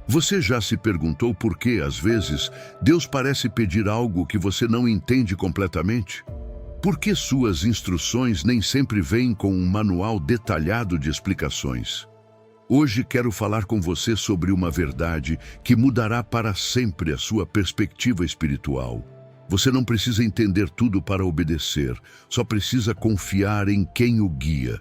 Você já se perguntou por que, às vezes, Deus parece pedir algo que você não entende completamente? Por que suas instruções nem sempre vêm com um manual detalhado de explicações? Hoje quero falar com você sobre uma verdade que mudará para sempre a sua perspectiva espiritual. Você não precisa entender tudo para obedecer, só precisa confiar em quem o guia.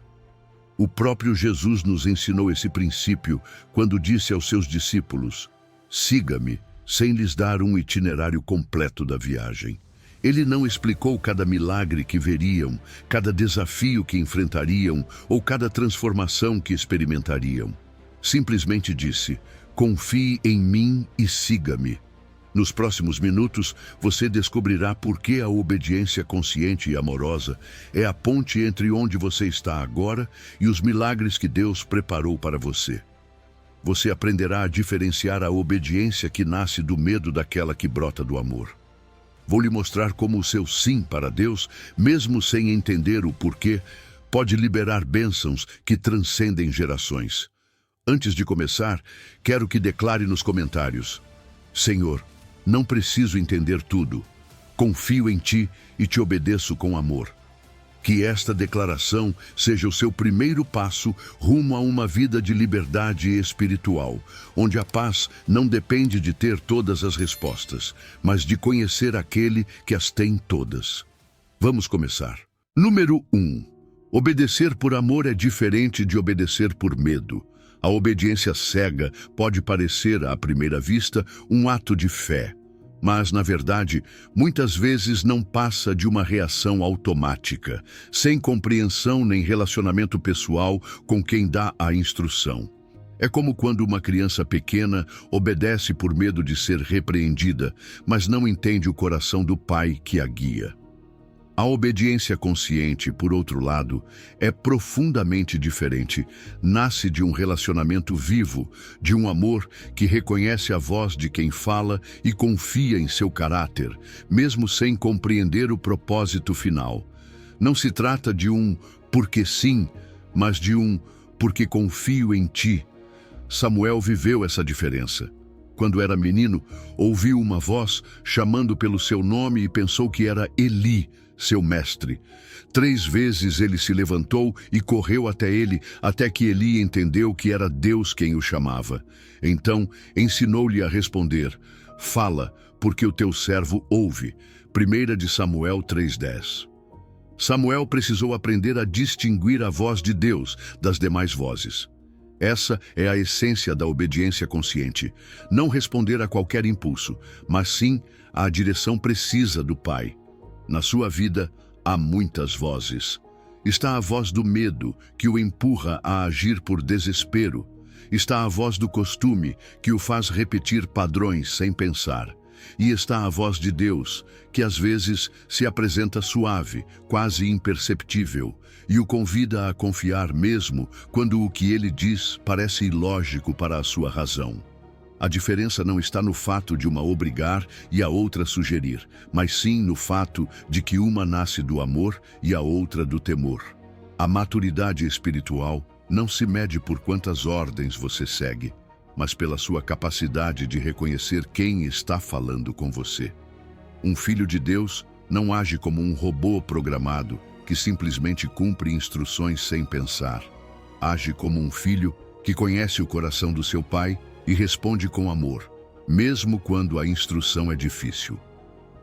O próprio Jesus nos ensinou esse princípio quando disse aos seus discípulos: "Siga-me", sem lhes dar um itinerário completo da viagem. Ele não explicou cada milagre que veriam, cada desafio que enfrentariam ou cada transformação que experimentariam. Simplesmente disse: "Confie em mim e siga-me". Nos próximos minutos, você descobrirá por que a obediência consciente e amorosa é a ponte entre onde você está agora e os milagres que Deus preparou para você. Você aprenderá a diferenciar a obediência que nasce do medo daquela que brota do amor. Vou lhe mostrar como o seu sim para Deus, mesmo sem entender o porquê, pode liberar bênçãos que transcendem gerações. Antes de começar, quero que declare nos comentários: "Senhor, não preciso entender tudo. Confio em Ti e Te obedeço com amor". Que esta declaração seja o seu primeiro passo rumo a uma vida de liberdade espiritual, onde a paz não depende de ter todas as respostas, mas de conhecer aquele que as tem todas. Vamos começar. Número 1. Obedecer por amor é diferente de obedecer por medo. A obediência cega pode parecer, à primeira vista, um ato de fé. Mas, na verdade, muitas vezes não passa de uma reação automática, sem compreensão nem relacionamento pessoal com quem dá a instrução. É como quando uma criança pequena obedece por medo de ser repreendida, mas não entende o coração do pai que a guia. A obediência consciente, por outro lado, é profundamente diferente. Nasce de um relacionamento vivo, de um amor que reconhece a voz de quem fala e confia em seu caráter, mesmo sem compreender o propósito final. Não se trata de um porque sim, mas de um porque confio em ti. Samuel viveu essa diferença. Quando era menino, ouviu uma voz chamando pelo seu nome e pensou que era Eli, seu mestre. 3 vezes ele se levantou e correu até ele, até que Eli entendeu que era Deus quem o chamava. Então, ensinou-lhe a responder: "Fala, porque o teu servo ouve". 1 de Samuel 3:10. Samuel precisou aprender a distinguir a voz de Deus das demais vozes. Essa é a essência da obediência consciente. Não responder a qualquer impulso, mas sim à direção precisa do Pai. Na sua vida, há muitas vozes. Está a voz do medo, que o empurra a agir por desespero. Está a voz do costume, que o faz repetir padrões sem pensar. E está a voz de Deus, que às vezes se apresenta suave, quase imperceptível, e o convida a confiar mesmo quando o que ele diz parece ilógico para a sua razão. A diferença não está no fato de uma obrigar e a outra sugerir, mas sim no fato de que uma nasce do amor e a outra do temor. A maturidade espiritual não se mede por quantas ordens você segue, mas pela sua capacidade de reconhecer quem está falando com você. Um filho de Deus não age como um robô programado que simplesmente cumpre instruções sem pensar. Age como um filho que conhece o coração do seu pai e responde com amor, mesmo quando a instrução é difícil.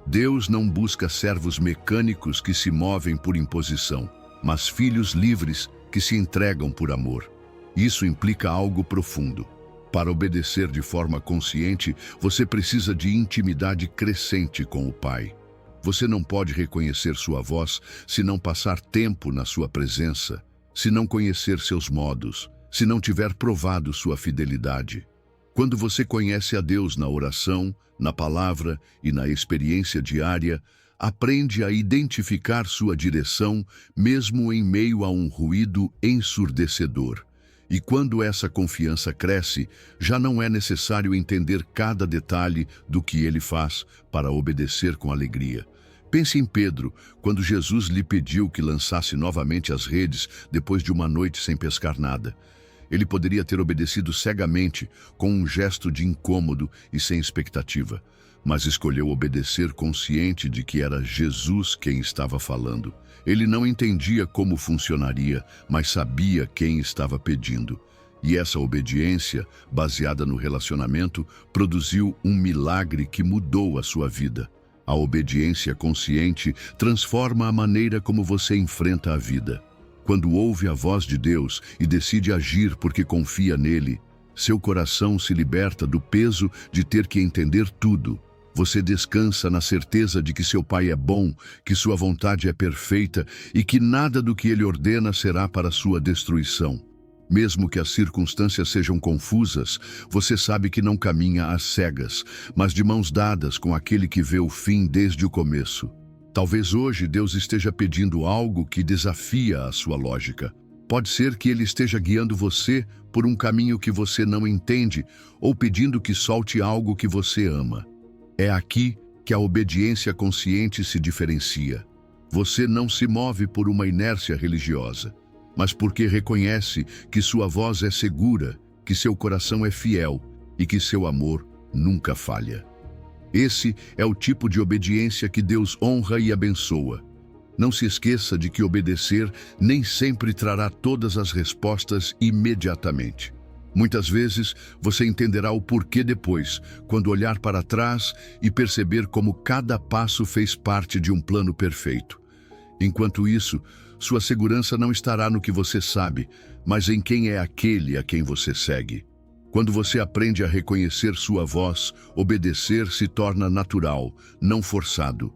Deus não busca servos mecânicos que se movem por imposição, mas filhos livres que se entregam por amor. Isso implica algo profundo. Para obedecer de forma consciente, você precisa de intimidade crescente com o Pai. Você não pode reconhecer sua voz se não passar tempo na sua presença, se não conhecer seus modos, se não tiver provado sua fidelidade. Quando você conhece a Deus na oração, na palavra e na experiência diária, aprende a identificar sua direção mesmo em meio a um ruído ensurdecedor. E quando essa confiança cresce, já não é necessário entender cada detalhe do que ele faz para obedecer com alegria. Pense em Pedro, quando Jesus lhe pediu que lançasse novamente as redes depois de uma noite sem pescar nada. Ele poderia ter obedecido cegamente, com um gesto de incômodo e sem expectativa, mas escolheu obedecer consciente de que era Jesus quem estava falando. Ele não entendia como funcionaria, mas sabia quem estava pedindo. E essa obediência, baseada no relacionamento, produziu um milagre que mudou a sua vida. A obediência consciente transforma a maneira como você enfrenta a vida. Quando ouve a voz de Deus e decide agir porque confia nele, seu coração se liberta do peso de ter que entender tudo. Você descansa na certeza de que seu Pai é bom, que sua vontade é perfeita e que nada do que ele ordena será para sua destruição. Mesmo que as circunstâncias sejam confusas, você sabe que não caminha às cegas, mas de mãos dadas com aquele que vê o fim desde o começo. Talvez hoje Deus esteja pedindo algo que desafia a sua lógica. Pode ser que Ele esteja guiando você por um caminho que você não entende ou pedindo que solte algo que você ama. É aqui que a obediência consciente se diferencia. Você não se move por uma inércia religiosa, mas porque reconhece que sua voz é segura, que seu coração é fiel e que seu amor nunca falha. Esse é o tipo de obediência que Deus honra e abençoa. Não se esqueça de que obedecer nem sempre trará todas as respostas imediatamente. Muitas vezes você entenderá o porquê depois, quando olhar para trás e perceber como cada passo fez parte de um plano perfeito. Enquanto isso, sua segurança não estará no que você sabe, mas em quem é aquele a quem você segue. Quando você aprende a reconhecer sua voz, obedecer se torna natural, não forçado.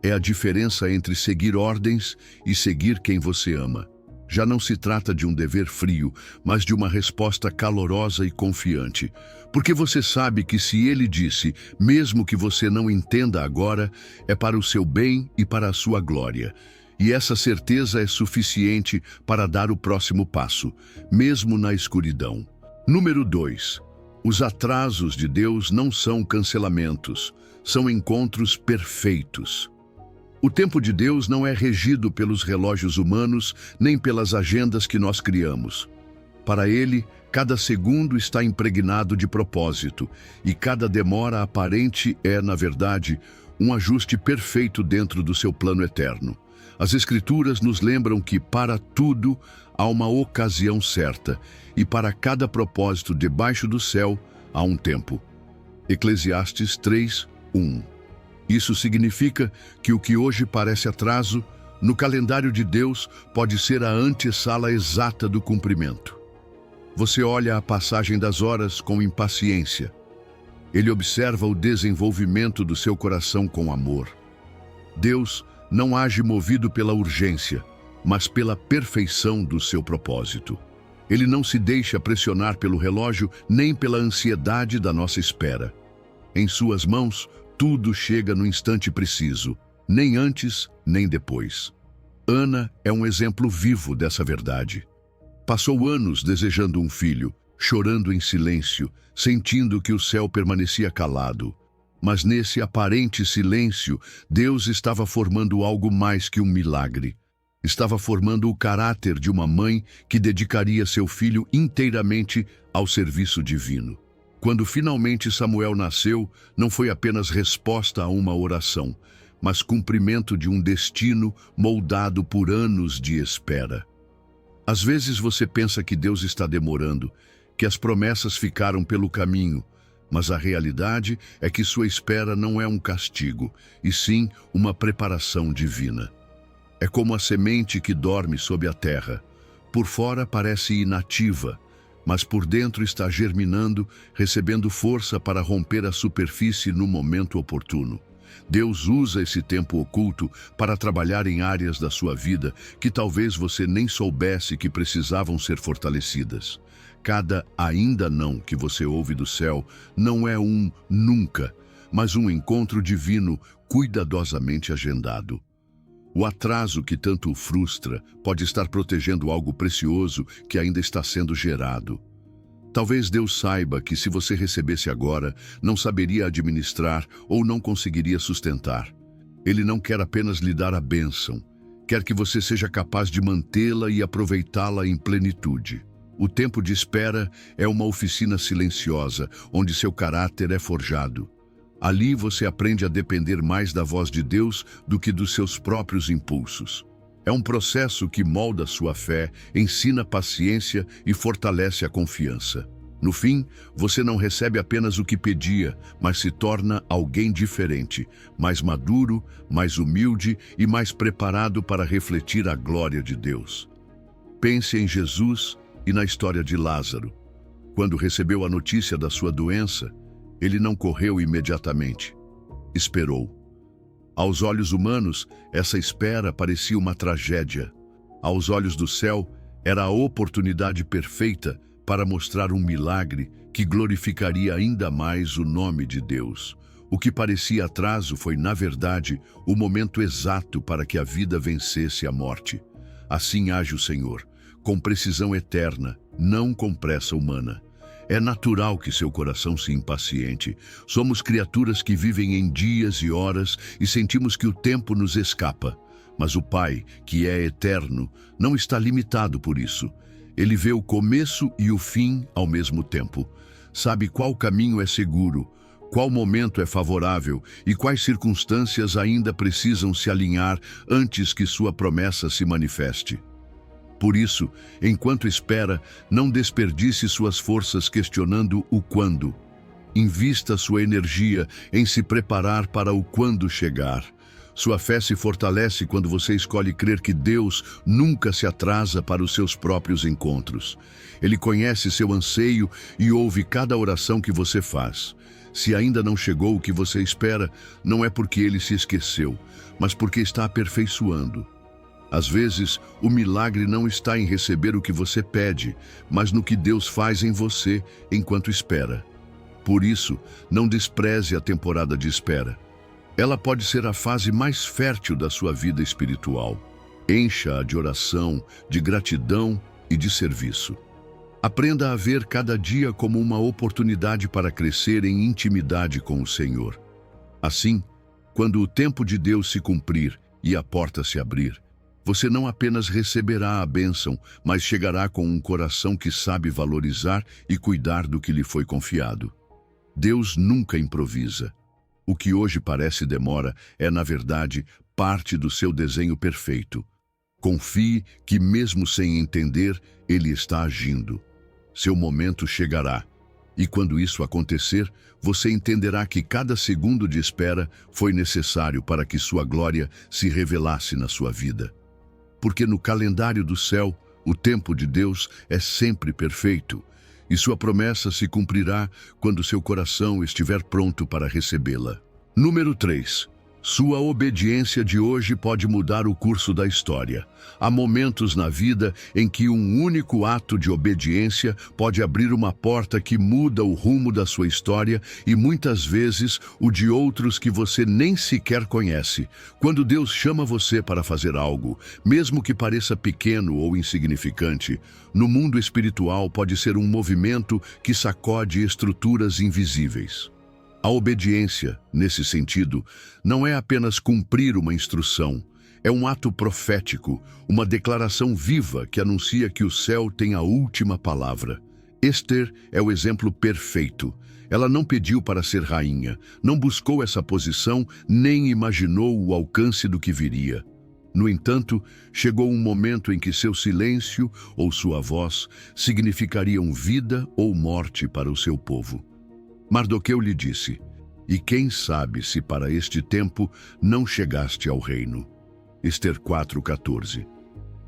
É a diferença entre seguir ordens e seguir quem você ama. Já não se trata de um dever frio, mas de uma resposta calorosa e confiante. Porque você sabe que se ele disse, mesmo que você não entenda agora, é para o seu bem e para a sua glória. E essa certeza é suficiente para dar o próximo passo, mesmo na escuridão. Número 2. Os atrasos de Deus não são cancelamentos, são encontros perfeitos. O tempo de Deus não é regido pelos relógios humanos, nem pelas agendas que nós criamos. Para Ele, cada segundo está impregnado de propósito, e cada demora aparente é, na verdade, um ajuste perfeito dentro do seu plano eterno. As Escrituras nos lembram que, para tudo, há uma ocasião certa, e para cada propósito debaixo do céu, há um tempo. Eclesiastes 3:1. Isso significa que o que hoje parece atraso, no calendário de Deus, pode ser a antessala exata do cumprimento. Você olha a passagem das horas com impaciência. Ele observa o desenvolvimento do seu coração com amor. Deus não age movido pela urgência, mas pela perfeição do seu propósito. Ele não se deixa pressionar pelo relógio nem pela ansiedade da nossa espera. Em suas mãos, tudo chega no instante preciso, nem antes, nem depois. Ana é um exemplo vivo dessa verdade. Passou anos desejando um filho, chorando em silêncio, sentindo que o céu permanecia calado. Mas nesse aparente silêncio, Deus estava formando algo mais que um milagre. Estava formando o caráter de uma mãe que dedicaria seu filho inteiramente ao serviço divino. Quando finalmente Samuel nasceu, não foi apenas resposta a uma oração, mas cumprimento de um destino moldado por anos de espera. Às vezes você pensa que Deus está demorando, que as promessas ficaram pelo caminho, mas a realidade é que sua espera não é um castigo, e sim uma preparação divina. É como a semente que dorme sob a terra. Por fora parece inativa, mas por dentro está germinando, recebendo força para romper a superfície no momento oportuno. Deus usa esse tempo oculto para trabalhar em áreas da sua vida que talvez você nem soubesse que precisavam ser fortalecidas. Cada ainda não que você ouve do céu não é um nunca, mas um encontro divino cuidadosamente agendado. O atraso que tanto o frustra pode estar protegendo algo precioso que ainda está sendo gerado. Talvez Deus saiba que se você recebesse agora, não saberia administrar ou não conseguiria sustentar. Ele não quer apenas lhe dar a bênção, quer que você seja capaz de mantê-la e aproveitá-la em plenitude. O tempo de espera é uma oficina silenciosa, onde seu caráter é forjado. Ali você aprende a depender mais da voz de Deus do que dos seus próprios impulsos. É um processo que molda sua fé, ensina paciência e fortalece a confiança. No fim, você não recebe apenas o que pedia, mas se torna alguém diferente, mais maduro, mais humilde e mais preparado para refletir a glória de Deus. Pense em Jesus e na história de Lázaro. Quando recebeu a notícia da sua doença, ele não correu imediatamente. Esperou. Aos olhos humanos, essa espera parecia uma tragédia. Aos olhos do céu, era a oportunidade perfeita para mostrar um milagre que glorificaria ainda mais o nome de Deus. O que parecia atraso foi, na verdade, o momento exato para que a vida vencesse a morte. Assim age o Senhor, com precisão eterna, não com pressa humana. É natural que seu coração se impaciente. Somos criaturas que vivem em dias e horas e sentimos que o tempo nos escapa. Mas o Pai, que é eterno, não está limitado por isso. Ele vê o começo e o fim ao mesmo tempo. Sabe qual caminho é seguro, qual momento é favorável e quais circunstâncias ainda precisam se alinhar antes que sua promessa se manifeste. Por isso, enquanto espera, não desperdice suas forças questionando o quando. Invista sua energia em se preparar para o quando chegar. Sua fé se fortalece quando você escolhe crer que Deus nunca se atrasa para os seus próprios encontros. Ele conhece seu anseio e ouve cada oração que você faz. Se ainda não chegou o que você espera, não é porque ele se esqueceu, mas porque está aperfeiçoando. Às vezes, o milagre não está em receber o que você pede, mas no que Deus faz em você enquanto espera. Por isso, não despreze a temporada de espera. Ela pode ser a fase mais fértil da sua vida espiritual. Encha-a de oração, de gratidão e de serviço. Aprenda a ver cada dia como uma oportunidade para crescer em intimidade com o Senhor. Assim, quando o tempo de Deus se cumprir e a porta se abrir, você não apenas receberá a bênção, mas chegará com um coração que sabe valorizar e cuidar do que lhe foi confiado. Deus nunca improvisa. O que hoje parece demora é, na verdade, parte do seu desenho perfeito. Confie que, mesmo sem entender, Ele está agindo. Seu momento chegará. E quando isso acontecer, você entenderá que cada segundo de espera foi necessário para que sua glória se revelasse na sua vida. Porque no calendário do céu, o tempo de Deus é sempre perfeito. E sua promessa se cumprirá quando seu coração estiver pronto para recebê-la. Número 3. Sua obediência de hoje pode mudar o curso da história. Há momentos na vida em que um único ato de obediência pode abrir uma porta que muda o rumo da sua história e muitas vezes o de outros que você nem sequer conhece. Quando Deus chama você para fazer algo, mesmo que pareça pequeno ou insignificante, no mundo espiritual pode ser um movimento que sacode estruturas invisíveis. A obediência, nesse sentido, não é apenas cumprir uma instrução. É um ato profético, uma declaração viva que anuncia que o céu tem a última palavra. Ester é o exemplo perfeito. Ela não pediu para ser rainha, não buscou essa posição, nem imaginou o alcance do que viria. No entanto, chegou um momento em que seu silêncio ou sua voz significariam vida ou morte para o seu povo. Mardoqueu lhe disse: "E quem sabe se para este tempo não chegaste ao reino?" Ester 4:14.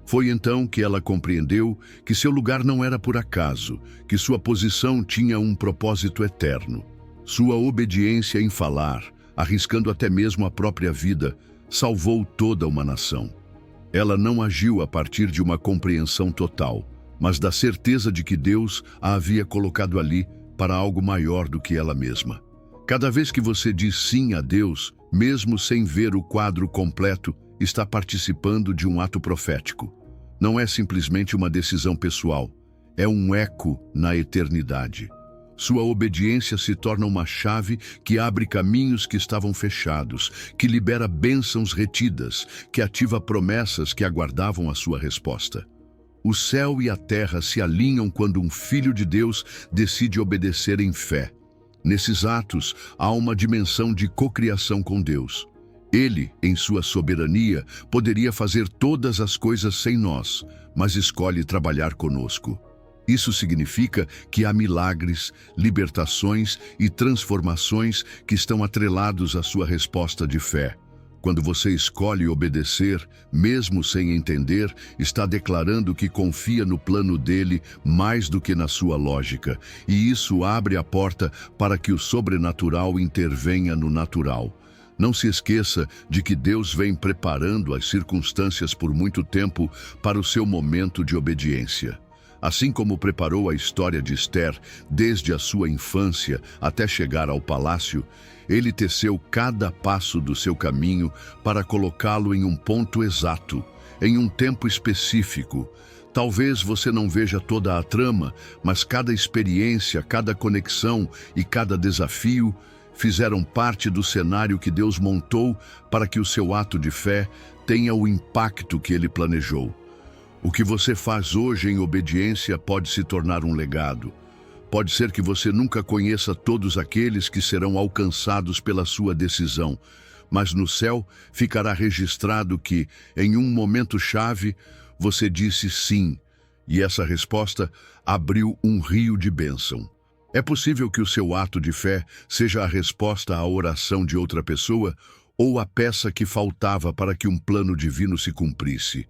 Foi então que ela compreendeu que seu lugar não era por acaso, que sua posição tinha um propósito eterno. Sua obediência em falar, arriscando até mesmo a própria vida, salvou toda uma nação. Ela não agiu a partir de uma compreensão total, mas da certeza de que Deus a havia colocado ali para algo maior do que ela mesma. Cada vez que você diz sim a Deus, mesmo sem ver o quadro completo, está participando de um ato profético. Não é simplesmente uma decisão pessoal, é um eco na eternidade. Sua obediência se torna uma chave que abre caminhos que estavam fechados, que libera bênçãos retidas, que ativa promessas que aguardavam a sua resposta. O céu e a terra se alinham quando um filho de Deus decide obedecer em fé. Nesses atos, há uma dimensão de cocriação com Deus. Ele, em sua soberania, poderia fazer todas as coisas sem nós, mas escolhe trabalhar conosco. Isso significa que há milagres, libertações e transformações que estão atrelados à sua resposta de fé. Quando você escolhe obedecer, mesmo sem entender, está declarando que confia no plano dele mais do que na sua lógica, e isso abre a porta para que o sobrenatural intervenha no natural. Não se esqueça de que Deus vem preparando as circunstâncias por muito tempo para o seu momento de obediência. Assim como preparou a história de Esther desde a sua infância até chegar ao palácio, ele teceu cada passo do seu caminho para colocá-lo em um ponto exato, em um tempo específico. Talvez você não veja toda a trama, mas cada experiência, cada conexão e cada desafio fizeram parte do cenário que Deus montou para que o seu ato de fé tenha o impacto que ele planejou. O que você faz hoje em obediência pode se tornar um legado. Pode ser que você nunca conheça todos aqueles que serão alcançados pela sua decisão, mas no céu ficará registrado que, em um momento-chave, você disse sim, e essa resposta abriu um rio de bênção. É possível que o seu ato de fé seja a resposta à oração de outra pessoa ou a peça que faltava para que um plano divino se cumprisse.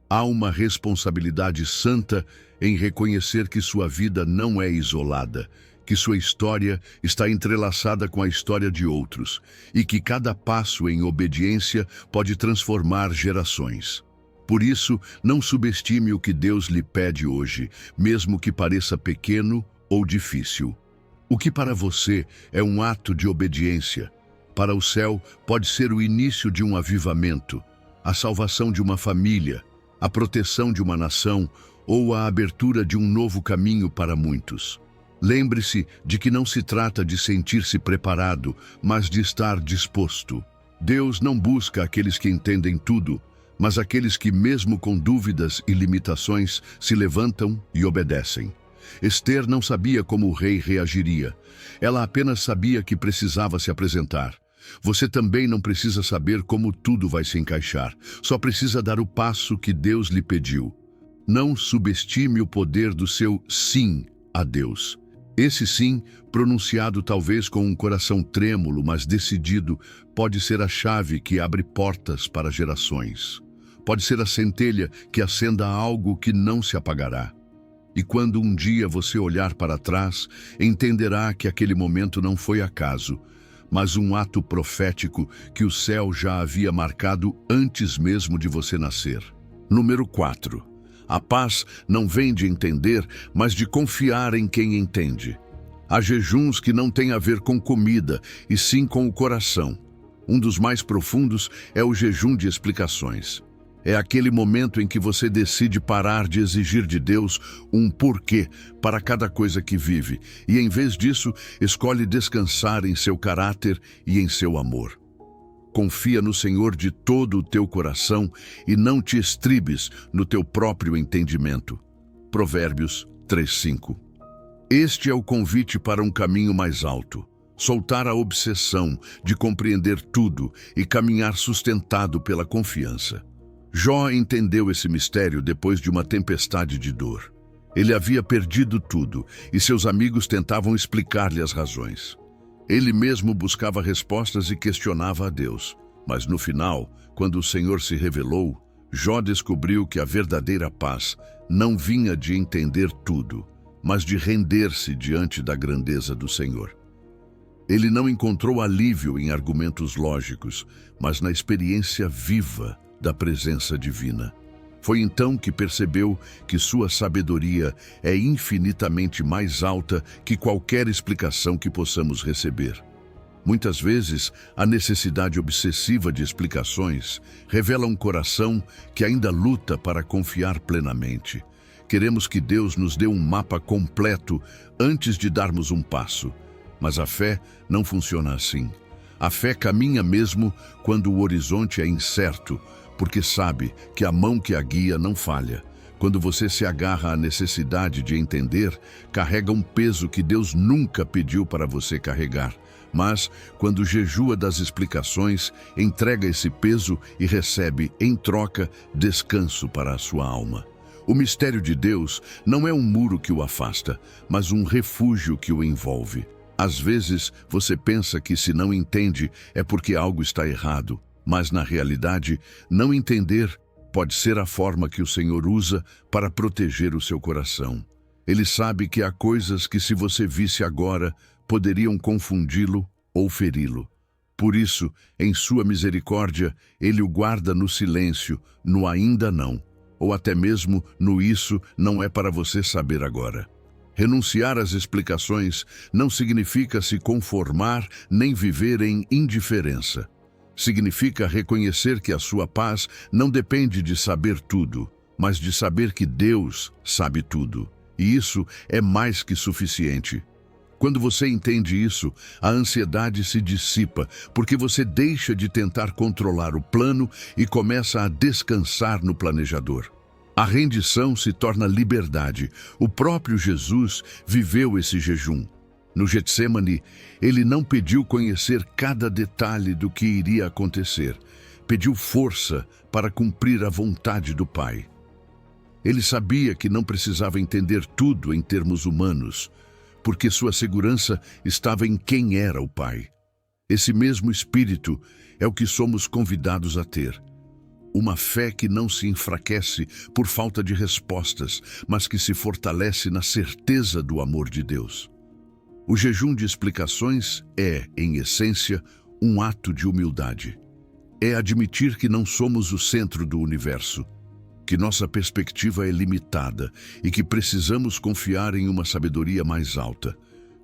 Há uma responsabilidade santa em reconhecer que sua vida não é isolada, que sua história está entrelaçada com a história de outros e que cada passo em obediência pode transformar gerações. Por isso, não subestime o que Deus lhe pede hoje, mesmo que pareça pequeno ou difícil. O que para você é um ato de obediência, para o céu pode ser o início de um avivamento, a salvação de uma família, a proteção de uma nação ou a abertura de um novo caminho para muitos. Lembre-se de que não se trata de sentir-se preparado, mas de estar disposto. Deus não busca aqueles que entendem tudo, mas aqueles que, mesmo com dúvidas e limitações, se levantam e obedecem. Esther não sabia como o rei reagiria. Ela apenas sabia que precisava se apresentar. Você também não precisa saber como tudo vai se encaixar. Só precisa dar o passo que Deus lhe pediu. Não subestime o poder do seu sim a Deus. Esse sim, pronunciado talvez com um coração trêmulo, mas decidido, pode ser a chave que abre portas para gerações. Pode ser a centelha que acenda algo que não se apagará. E quando um dia você olhar para trás, entenderá que aquele momento não foi acaso, mas um ato profético que o céu já havia marcado antes mesmo de você nascer. Número 4. A paz não vem de entender, mas de confiar em quem entende. Há jejuns que não têm a ver com comida, e sim com o coração. Um dos mais profundos é o jejum de explicações. É aquele momento em que você decide parar de exigir de Deus um porquê para cada coisa que vive e, em vez disso, escolhe descansar em seu caráter e em seu amor. Confia no Senhor de todo o teu coração e não te estribes no teu próprio entendimento. Provérbios 3:5. Este é o convite para um caminho mais alto. Soltar a obsessão de compreender tudo e caminhar sustentado pela confiança. Jó entendeu esse mistério depois de uma tempestade de dor. Ele havia perdido tudo e seus amigos tentavam explicar-lhe as razões. Ele mesmo buscava respostas e questionava a Deus. Mas no final, quando o Senhor se revelou, Jó descobriu que a verdadeira paz não vinha de entender tudo, mas de render-se diante da grandeza do Senhor. Ele não encontrou alívio em argumentos lógicos, mas na experiência viva da presença divina. Foi então que percebeu que sua sabedoria é infinitamente mais alta que qualquer explicação que possamos receber. Muitas vezes, a necessidade obsessiva de explicações revela um coração que ainda luta para confiar plenamente. Queremos que Deus nos dê um mapa completo antes de darmos um passo, mas a fé não funciona assim. A fé caminha mesmo quando o horizonte é incerto, porque sabe que a mão que a guia não falha, Quando você se agarra à necessidade de entender, carrega um peso que Deus nunca pediu para você carregar. Mas, quando jejua das explicações, entrega esse peso e recebe, em troca, descanso para a sua alma. O mistério de Deus não é um muro que o afasta, mas um refúgio que o envolve. Às vezes, você pensa que se não entende é porque algo está errado, mas, na realidade, não entender pode ser a forma que o Senhor usa para proteger o seu coração. Ele sabe que há coisas que, se você visse agora, poderiam confundi-lo ou feri-lo. Por isso, em sua misericórdia, ele o guarda no silêncio, no ainda não, ou até mesmo no isso não é para você saber agora. Renunciar às explicações não significa se conformar nem viver em indiferença. Significa reconhecer que a sua paz não depende de saber tudo, mas de saber que Deus sabe tudo. E isso é mais que suficiente. Quando você entende isso, a ansiedade se dissipa, porque você deixa de tentar controlar o plano e começa a descansar no planejador. A rendição se torna liberdade. O próprio Jesus viveu esse jejum. No Getsêmani, ele não pediu conhecer cada detalhe do que iria acontecer. Pediu força para cumprir a vontade do Pai. Ele sabia que não precisava entender tudo em termos humanos, porque sua segurança estava em quem era o Pai. Esse mesmo espírito é o que somos convidados a ter. Uma fé que não se enfraquece por falta de respostas, mas que se fortalece na certeza do amor de Deus. O jejum de explicações é, em essência, um ato de humildade. É admitir que não somos o centro do universo, que nossa perspectiva é limitada e que precisamos confiar em uma sabedoria mais alta.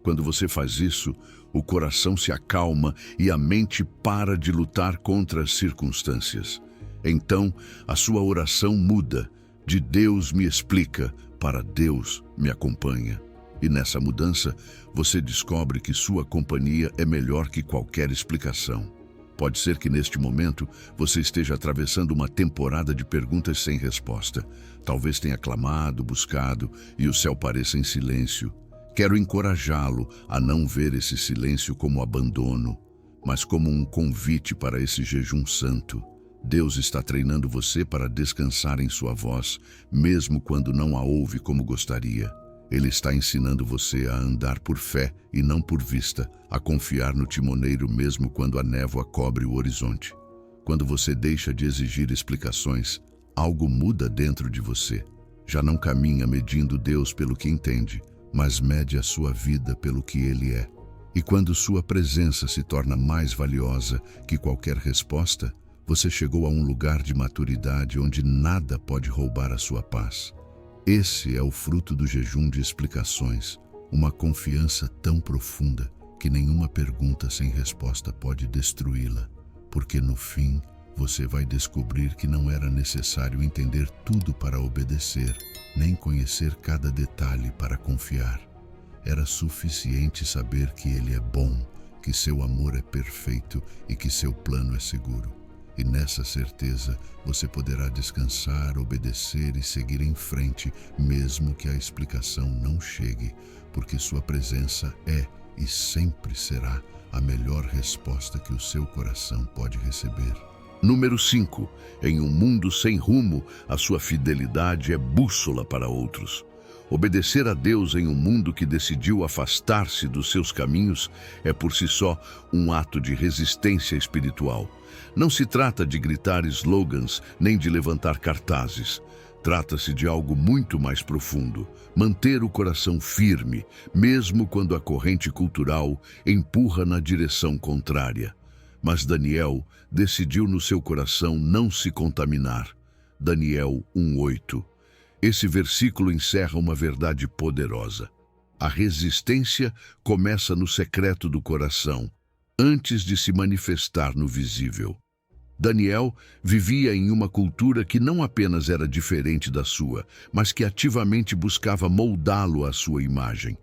Quando você faz isso, o coração se acalma e a mente para de lutar contra as circunstâncias. Então, a sua oração muda, de Deus me explica para Deus me acompanha. E nessa mudança, você descobre que sua companhia é melhor que qualquer explicação. Pode ser que neste momento você esteja atravessando uma temporada de perguntas sem resposta. Talvez tenha clamado, buscado e o céu pareça em silêncio. Quero encorajá-lo a não ver esse silêncio como abandono, mas como um convite para esse jejum santo. Deus está treinando você para descansar em sua voz, mesmo quando não a ouve como gostaria. Ele está ensinando você a andar por fé e não por vista, a confiar no timoneiro mesmo quando a névoa cobre o horizonte. Quando você deixa de exigir explicações, algo muda dentro de você. Já não caminha medindo Deus pelo que entende, mas mede a sua vida pelo que Ele é. E quando sua presença se torna mais valiosa que qualquer resposta, você chegou a um lugar de maturidade onde nada pode roubar a sua paz. Esse é o fruto do jejum de explicações, uma confiança tão profunda que nenhuma pergunta sem resposta pode destruí-la, porque no fim você vai descobrir que não era necessário entender tudo para obedecer, nem conhecer cada detalhe para confiar. Era suficiente saber que Ele é bom, que seu amor é perfeito e que seu plano é seguro. E nessa certeza, você poderá descansar, obedecer e seguir em frente, mesmo que a explicação não chegue, porque sua presença é e sempre será a melhor resposta que o seu coração pode receber. Número 5. Em um mundo sem rumo, a sua fidelidade é bússola para outros. Obedecer a Deus em um mundo que decidiu afastar-se dos seus caminhos é por si só um ato de resistência espiritual. Não se trata de gritar slogans nem de levantar cartazes. Trata-se de algo muito mais profundo, manter o coração firme, mesmo quando a corrente cultural empurra na direção contrária. Mas Daniel decidiu no seu coração não se contaminar. Daniel 1:8. Esse versículo encerra uma verdade poderosa. A resistência começa no secreto do coração, antes de se manifestar no visível. Daniel vivia em uma cultura que não apenas era diferente da sua, mas que ativamente buscava moldá-lo à sua imagem.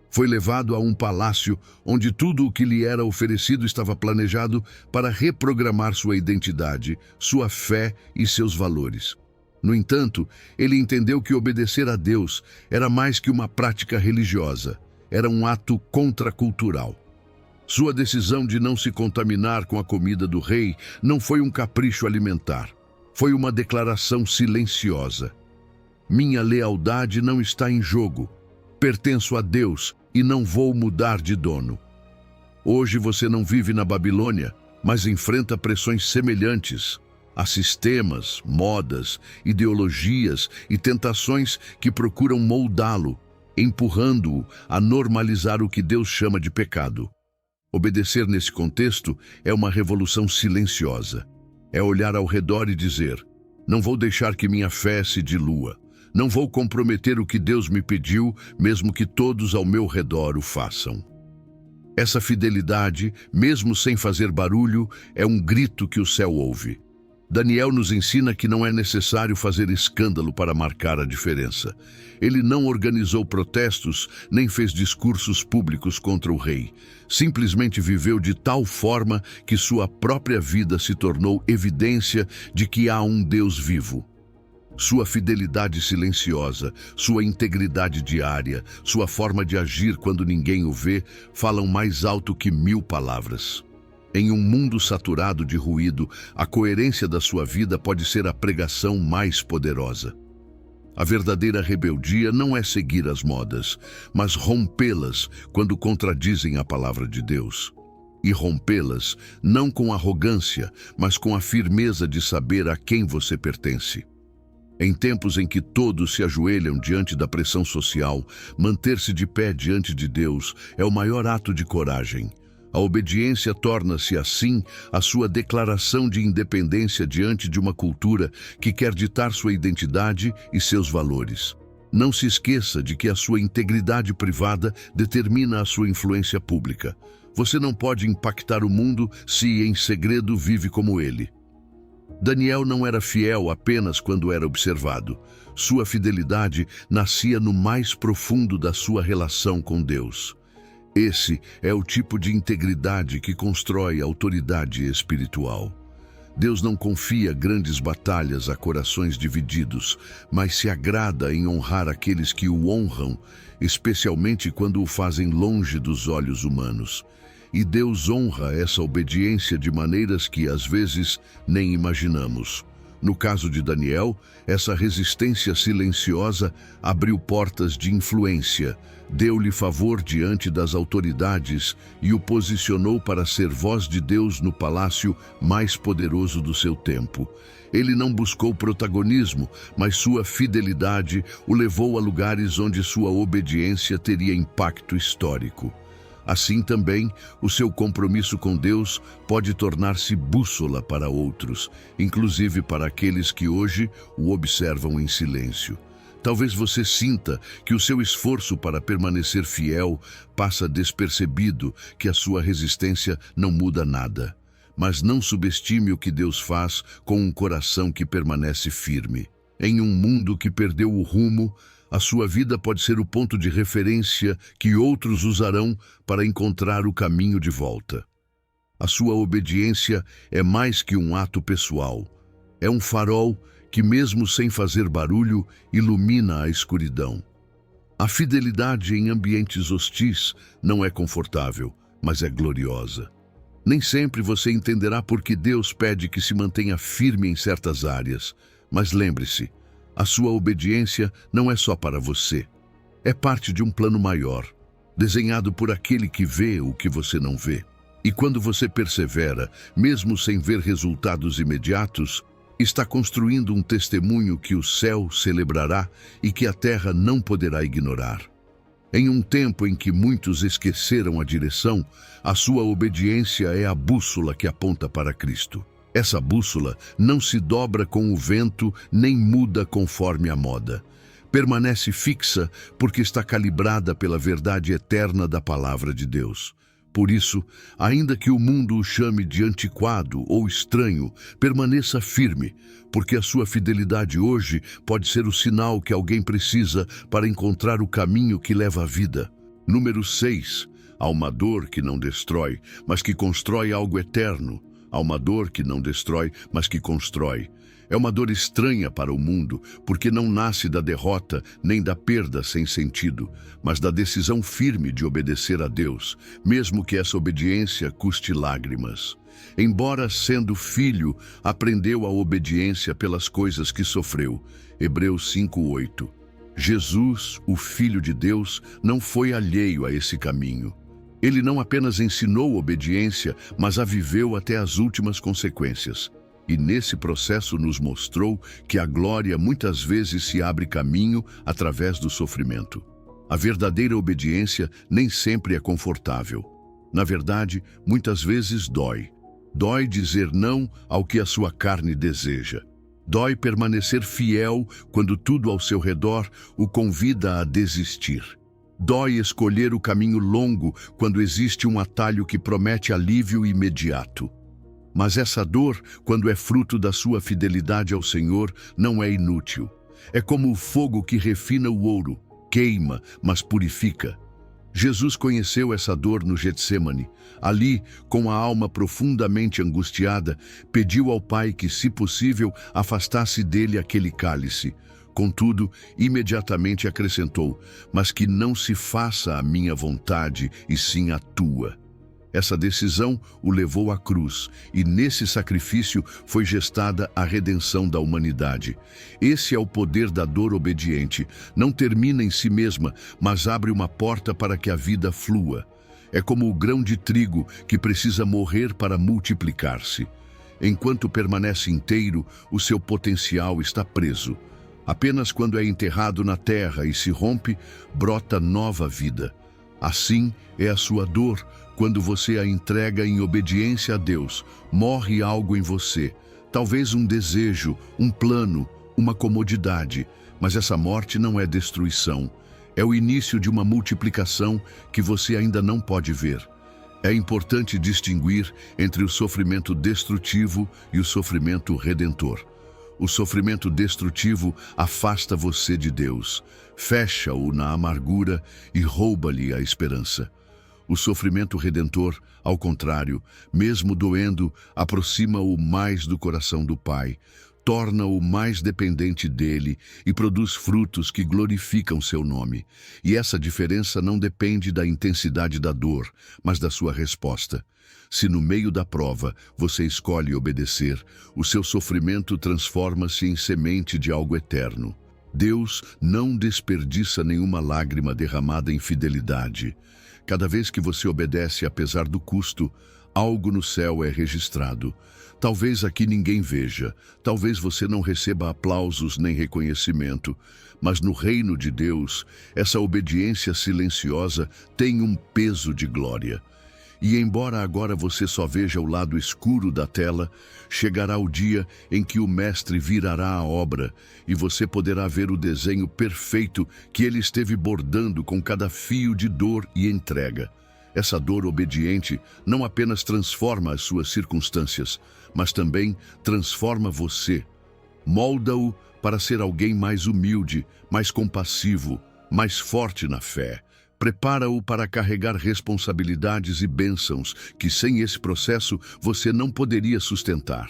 Foi levado a um palácio onde tudo o que lhe era oferecido estava planejado para reprogramar sua identidade, sua fé e seus valores. No entanto, ele entendeu que obedecer a Deus era mais que uma prática religiosa, era um ato contracultural. Sua decisão de não se contaminar com a comida do rei não foi um capricho alimentar, foi uma declaração silenciosa. Minha lealdade não está em jogo, pertenço a Deus e não vou mudar de dono. Hoje você não vive na Babilônia, mas enfrenta pressões semelhantes. Há sistemas, modas, ideologias e tentações que procuram moldá-lo, empurrando-o a normalizar o que Deus chama de pecado. Obedecer nesse contexto é uma revolução silenciosa. É olhar ao redor e dizer: não vou deixar que minha fé se dilua. Não vou comprometer o que Deus me pediu, mesmo que todos ao meu redor o façam. Essa fidelidade, mesmo sem fazer barulho, é um grito que o céu ouve. Daniel nos ensina que não é necessário fazer escândalo para marcar a diferença. Ele não organizou protestos, nem fez discursos públicos contra o rei. Simplesmente viveu de tal forma que sua própria vida se tornou evidência de que há um Deus vivo. Sua fidelidade silenciosa, sua integridade diária, sua forma de agir quando ninguém o vê, falam mais alto que 1000 palavras. Em um mundo saturado de ruído, a coerência da sua vida pode ser a pregação mais poderosa. A verdadeira rebeldia não é seguir as modas, mas rompê-las quando contradizem a palavra de Deus. E rompê-las não com arrogância, mas com a firmeza de saber a quem você pertence. Em tempos em que todos se ajoelham diante da pressão social, manter-se de pé diante de Deus é o maior ato de coragem. A obediência torna-se, assim, a sua declaração de independência diante de uma cultura que quer ditar sua identidade e seus valores. Não se esqueça de que a sua integridade privada determina a sua influência pública. Você não pode impactar o mundo se, em segredo, vive como ele. Daniel não era fiel apenas quando era observado. Sua fidelidade nascia no mais profundo da sua relação com Deus. Esse é o tipo de integridade que constrói autoridade espiritual. Deus não confia grandes batalhas a corações divididos, mas se agrada em honrar aqueles que o honram, especialmente quando o fazem longe dos olhos humanos. E Deus honra essa obediência de maneiras que, às vezes, nem imaginamos. No caso de Daniel, essa resistência silenciosa abriu portas de influência, deu-lhe favor diante das autoridades e o posicionou para ser voz de Deus no palácio mais poderoso do seu tempo. Ele não buscou protagonismo, mas sua fidelidade o levou a lugares onde sua obediência teria impacto histórico. Assim também, o seu compromisso com Deus pode tornar-se bússola para outros, inclusive para aqueles que hoje o observam em silêncio. Talvez você sinta que o seu esforço para permanecer fiel passa despercebido, que a sua resistência não muda nada. Mas não subestime o que Deus faz com um coração que permanece firme. Em um mundo que perdeu o rumo, a sua vida pode ser o ponto de referência que outros usarão para encontrar o caminho de volta. A sua obediência é mais que um ato pessoal. É um farol que, mesmo sem fazer barulho, ilumina a escuridão. A fidelidade em ambientes hostis não é confortável, mas é gloriosa. Nem sempre você entenderá por que Deus pede que se mantenha firme em certas áreas, mas lembre-se, a sua obediência não é só para você. É parte de um plano maior, desenhado por aquele que vê o que você não vê. E quando você persevera, mesmo sem ver resultados imediatos, está construindo um testemunho que o céu celebrará e que a terra não poderá ignorar. Em um tempo em que muitos esqueceram a direção, a sua obediência é a bússola que aponta para Cristo. Essa bússola não se dobra com o vento nem muda conforme a moda. Permanece fixa porque está calibrada pela verdade eterna da palavra de Deus. Por isso, ainda que o mundo o chame de antiquado ou estranho, permaneça firme, porque a sua fidelidade hoje pode ser o sinal que alguém precisa para encontrar o caminho que leva à vida. Número 6. Há uma dor que não destrói, mas que constrói algo eterno. Há uma dor que não destrói, mas que constrói. É uma dor estranha para o mundo, porque não nasce da derrota nem da perda sem sentido, mas da decisão firme de obedecer a Deus, mesmo que essa obediência custe lágrimas. Embora sendo filho, aprendeu a obediência pelas coisas que sofreu. Hebreus 5:8. Jesus, o Filho de Deus, não foi alheio a esse caminho. Ele não apenas ensinou obediência, mas a viveu até as últimas consequências. E nesse processo nos mostrou que a glória muitas vezes se abre caminho através do sofrimento. A verdadeira obediência nem sempre é confortável. Na verdade, muitas vezes dói. Dói dizer não ao que a sua carne deseja. Dói permanecer fiel quando tudo ao seu redor o convida a desistir. Dói escolher o caminho longo quando existe um atalho que promete alívio imediato. Mas essa dor, quando é fruto da sua fidelidade ao Senhor, não é inútil. É como o fogo que refina o ouro, queima, mas purifica. Jesus conheceu essa dor no Getsêmani. Ali, com a alma profundamente angustiada, pediu ao Pai que, se possível, afastasse dele aquele cálice. Contudo, imediatamente acrescentou: mas que não se faça a minha vontade, e sim a tua. Essa decisão o levou à cruz, e nesse sacrifício foi gestada a redenção da humanidade. Esse é o poder da dor obediente. Não termina em si mesma, mas abre uma porta para que a vida flua. É como o grão de trigo que precisa morrer para multiplicar-se. Enquanto permanece inteiro, o seu potencial está preso. Apenas quando é enterrado na terra e se rompe, brota nova vida. Assim é a sua dor. Quando você a entrega em obediência a Deus, morre algo em você. Talvez um desejo, um plano, uma comodidade. Mas essa morte não é destruição. É o início de uma multiplicação que você ainda não pode ver. É importante distinguir entre o sofrimento destrutivo e o sofrimento redentor. O sofrimento destrutivo afasta você de Deus, fecha-o na amargura e rouba-lhe a esperança. O sofrimento redentor, ao contrário, mesmo doendo, aproxima-o mais do coração do Pai, torna-o mais dependente dele e produz frutos que glorificam seu nome. E essa diferença não depende da intensidade da dor, mas da sua resposta. Se no meio da prova você escolhe obedecer, o seu sofrimento transforma-se em semente de algo eterno. Deus não desperdiça nenhuma lágrima derramada em fidelidade. Cada vez que você obedece apesar do custo, algo no céu é registrado. Talvez aqui ninguém veja, talvez você não receba aplausos nem reconhecimento, mas no reino de Deus, essa obediência silenciosa tem um peso de glória. E embora agora você só veja o lado escuro da tela, chegará o dia em que o Mestre virará a obra e você poderá ver o desenho perfeito que ele esteve bordando com cada fio de dor e entrega. Essa dor obediente não apenas transforma as suas circunstâncias, mas também transforma você. Molda-o para ser alguém mais humilde, mais compassivo, mais forte na fé. Prepara-o para carregar responsabilidades e bênçãos que, sem esse processo, você não poderia sustentar.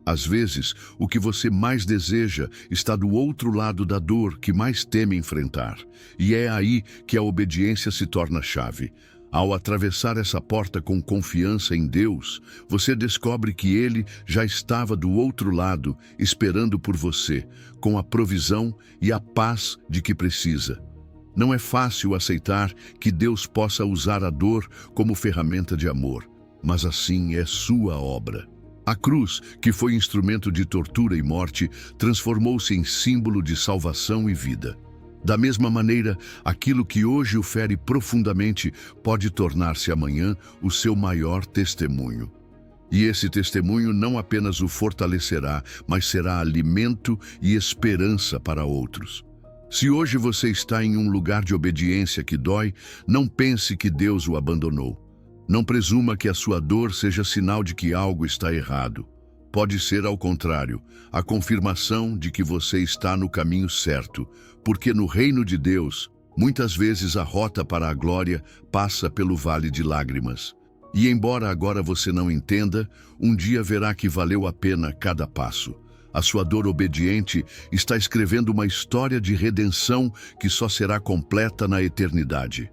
Às vezes, o que você mais deseja está do outro lado da dor que mais teme enfrentar. E é aí que a obediência se torna chave. Ao atravessar essa porta com confiança em Deus, você descobre que Ele já estava do outro lado, esperando por você, com a provisão e a paz de que precisa. Não é fácil aceitar que Deus possa usar a dor como ferramenta de amor, mas assim é sua obra. A cruz, que foi instrumento de tortura e morte, transformou-se em símbolo de salvação e vida. Da mesma maneira, aquilo que hoje o fere profundamente pode tornar-se amanhã o seu maior testemunho. E esse testemunho não apenas o fortalecerá, mas será alimento e esperança para outros. Se hoje você está em um lugar de obediência que dói, não pense que Deus o abandonou. Não presuma que a sua dor seja sinal de que algo está errado. Pode ser, ao contrário, a confirmação de que você está no caminho certo, porque no reino de Deus, muitas vezes a rota para a glória passa pelo vale de lágrimas. E embora agora você não entenda, um dia verá que valeu a pena cada passo. A sua dor obediente está escrevendo uma história de redenção que só será completa na eternidade.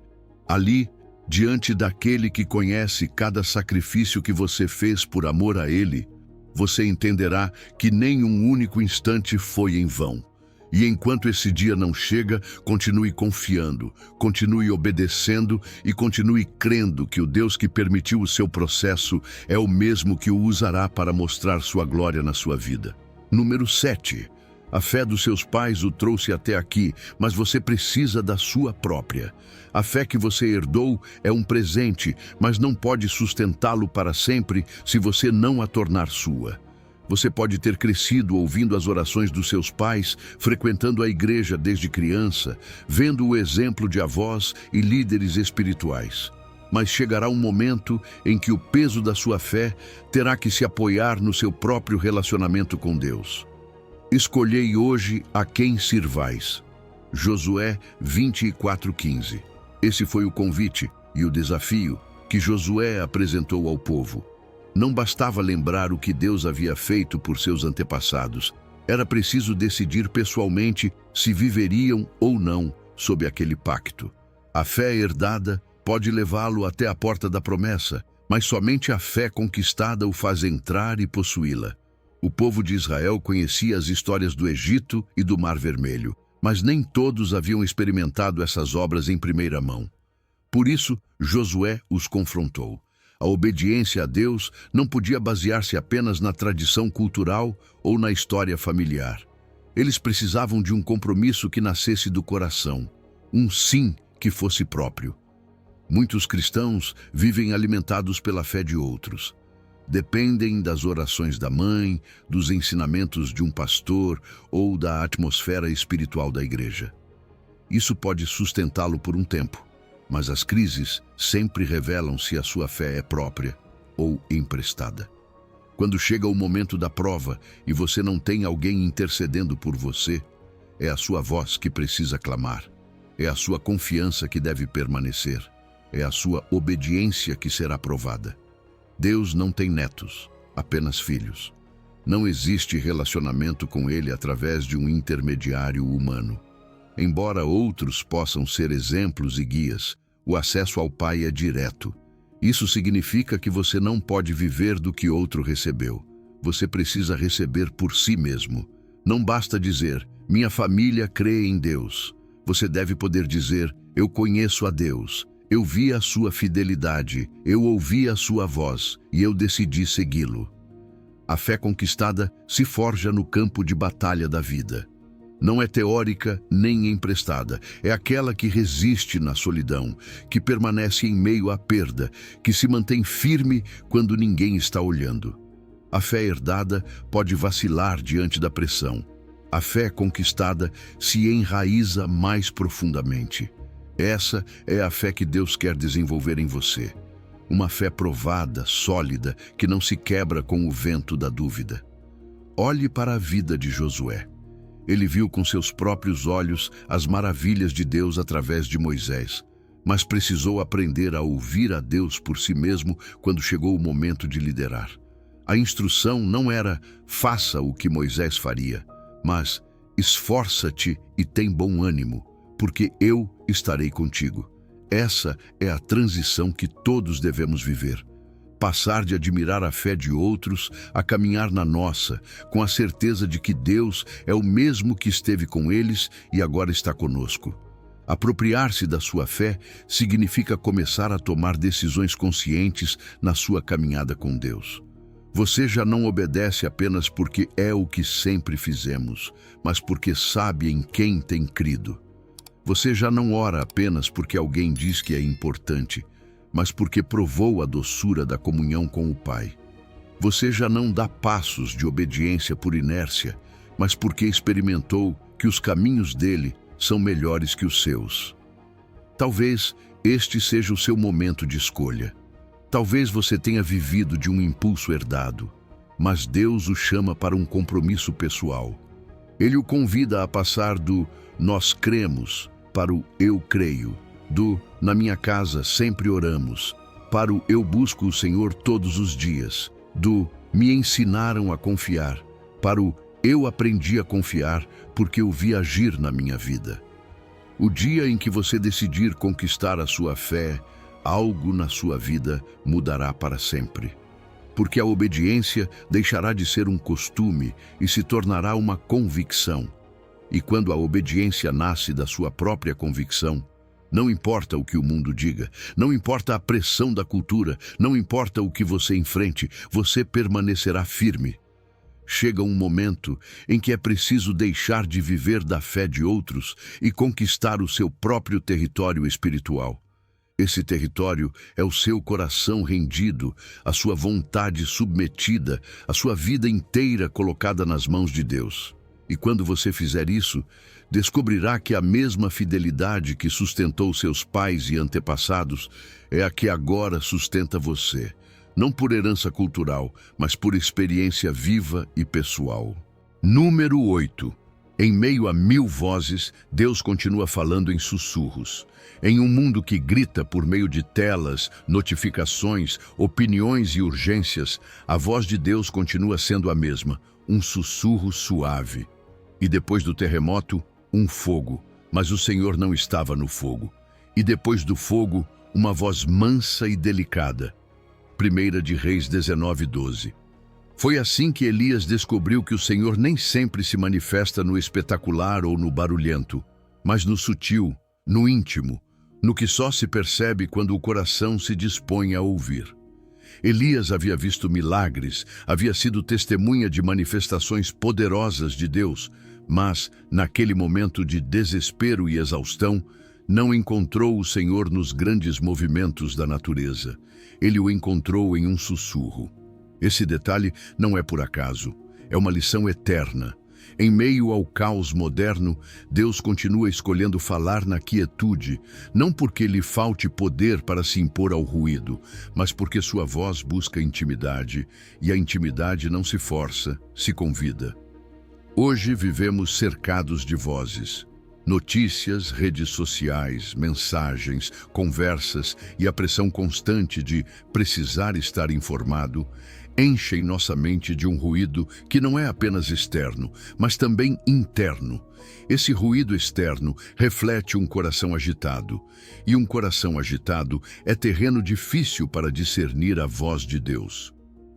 Ali, diante daquele que conhece cada sacrifício que você fez por amor a Ele, você entenderá que nem um único instante foi em vão. E enquanto esse dia não chega, continue confiando, continue obedecendo e continue crendo que o Deus que permitiu o seu processo é o mesmo que o usará para mostrar sua glória na sua vida. Número 7. A fé dos seus pais o trouxe até aqui, mas você precisa da sua própria. A fé que você herdou é um presente, mas não pode sustentá-lo para sempre se você não a tornar sua. Você pode ter crescido ouvindo as orações dos seus pais, frequentando a igreja desde criança, vendo o exemplo de avós e líderes espirituais. Mas chegará um momento em que o peso da sua fé terá que se apoiar no seu próprio relacionamento com Deus. Escolhei hoje a quem sirvais. Josué 24:15. Esse foi o convite e o desafio que Josué apresentou ao povo. Não bastava lembrar o que Deus havia feito por seus antepassados. Era preciso decidir pessoalmente se viveriam ou não sob aquele pacto. A fé herdada pode levá-lo até a porta da promessa, mas somente a fé conquistada o faz entrar e possuí-la. O povo de Israel conhecia as histórias do Egito e do Mar Vermelho, mas nem todos haviam experimentado essas obras em primeira mão. Por isso, Josué os confrontou. A obediência a Deus não podia basear-se apenas na tradição cultural ou na história familiar. Eles precisavam de um compromisso que nascesse do coração, um sim que fosse próprio. Muitos cristãos vivem alimentados pela fé de outros. Dependem das orações da mãe, dos ensinamentos de um pastor ou da atmosfera espiritual da igreja. Isso pode sustentá-lo por um tempo, mas as crises sempre revelam se a sua fé é própria ou emprestada. Quando chega o momento da prova e você não tem alguém intercedendo por você, é a sua voz que precisa clamar, é a sua confiança que deve permanecer, é a sua obediência que será provada. Deus não tem netos, apenas filhos. Não existe relacionamento com Ele através de um intermediário humano. Embora outros possam ser exemplos e guias, o acesso ao Pai é direto. Isso significa que você não pode viver do que outro recebeu. Você precisa receber por si mesmo. Não basta dizer, minha família crê em Deus. Você deve poder dizer, eu conheço a Deus, eu vi a sua fidelidade, eu ouvi a sua voz e eu decidi segui-lo. A fé conquistada se forja no campo de batalha da vida. Não é teórica nem emprestada, é aquela que resiste na solidão, que permanece em meio à perda, que se mantém firme quando ninguém está olhando. A fé herdada pode vacilar diante da pressão. A fé conquistada se enraiza mais profundamente. Essa é a fé que Deus quer desenvolver em você. Uma fé provada, sólida, que não se quebra com o vento da dúvida. Olhe para a vida de Josué. Ele viu com seus próprios olhos as maravilhas de Deus através de Moisés, mas precisou aprender a ouvir a Deus por si mesmo quando chegou o momento de liderar. A instrução não era faça o que Moisés faria, mas esforça-te e tem bom ânimo, porque eu estarei contigo. Essa é a transição que todos devemos viver. Passar de admirar a fé de outros a caminhar na nossa, com a certeza de que Deus é o mesmo que esteve com eles e agora está conosco. Apropriar-se da sua fé significa começar a tomar decisões conscientes na sua caminhada com Deus. Você já não obedece apenas porque é o que sempre fizemos, mas porque sabe em quem tem crido. Você já não ora apenas porque alguém diz que é importante, mas porque provou a doçura da comunhão com o Pai. Você já não dá passos de obediência por inércia, mas porque experimentou que os caminhos dele são melhores que os seus. Talvez este seja o seu momento de escolha. Talvez você tenha vivido de um impulso herdado, mas Deus o chama para um compromisso pessoal. Ele o convida a passar do nós cremos para o eu creio, do na minha casa sempre oramos, para o eu busco o Senhor todos os dias, do me ensinaram a confiar, para o Eu aprendi a confiar porque o vi agir na minha vida. O dia em que você decidir conquistar a sua fé, algo na sua vida mudará para sempre. Porque a obediência deixará de ser um costume e se tornará uma convicção. E quando a obediência nasce da sua própria convicção, não importa o que o mundo diga, não importa a pressão da cultura, não importa o que você enfrente, você permanecerá firme. Chega um momento em que é preciso deixar de viver da fé de outros e conquistar o seu próprio território espiritual. Esse território é o seu coração rendido, a sua vontade submetida, a sua vida inteira colocada nas mãos de Deus. E quando você fizer isso, descobrirá que a mesma fidelidade que sustentou seus pais e antepassados é a que agora sustenta você, não por herança cultural, mas por experiência viva e pessoal. Número 8. Em meio a 1000 vozes, Deus continua falando em sussurros. Em um mundo que grita por meio de telas, notificações, opiniões e urgências, a voz de Deus continua sendo a mesma, um sussurro suave. E depois do terremoto, um fogo, mas o Senhor não estava no fogo. E depois do fogo, uma voz mansa e delicada. 1 de Reis 19:12. Foi assim que Elias descobriu que o Senhor nem sempre se manifesta no espetacular ou no barulhento, mas no sutil, no íntimo, no que só se percebe quando o coração se dispõe a ouvir. Elias havia visto milagres, havia sido testemunha de manifestações poderosas de Deus, mas, naquele momento de desespero e exaustão, não encontrou o Senhor nos grandes movimentos da natureza. Ele o encontrou em um sussurro. Esse detalhe não é por acaso, é uma lição eterna. Em meio ao caos moderno, Deus continua escolhendo falar na quietude, não porque lhe falte poder para se impor ao ruído, mas porque sua voz busca intimidade, e a intimidade não se força, se convida. Hoje vivemos cercados de vozes. Notícias, redes sociais, mensagens, conversas e a pressão constante de precisar estar informado enchem nossa mente de um ruído que não é apenas externo, mas também interno. Esse ruído externo reflete um coração agitado, e um coração agitado é terreno difícil para discernir a voz de Deus.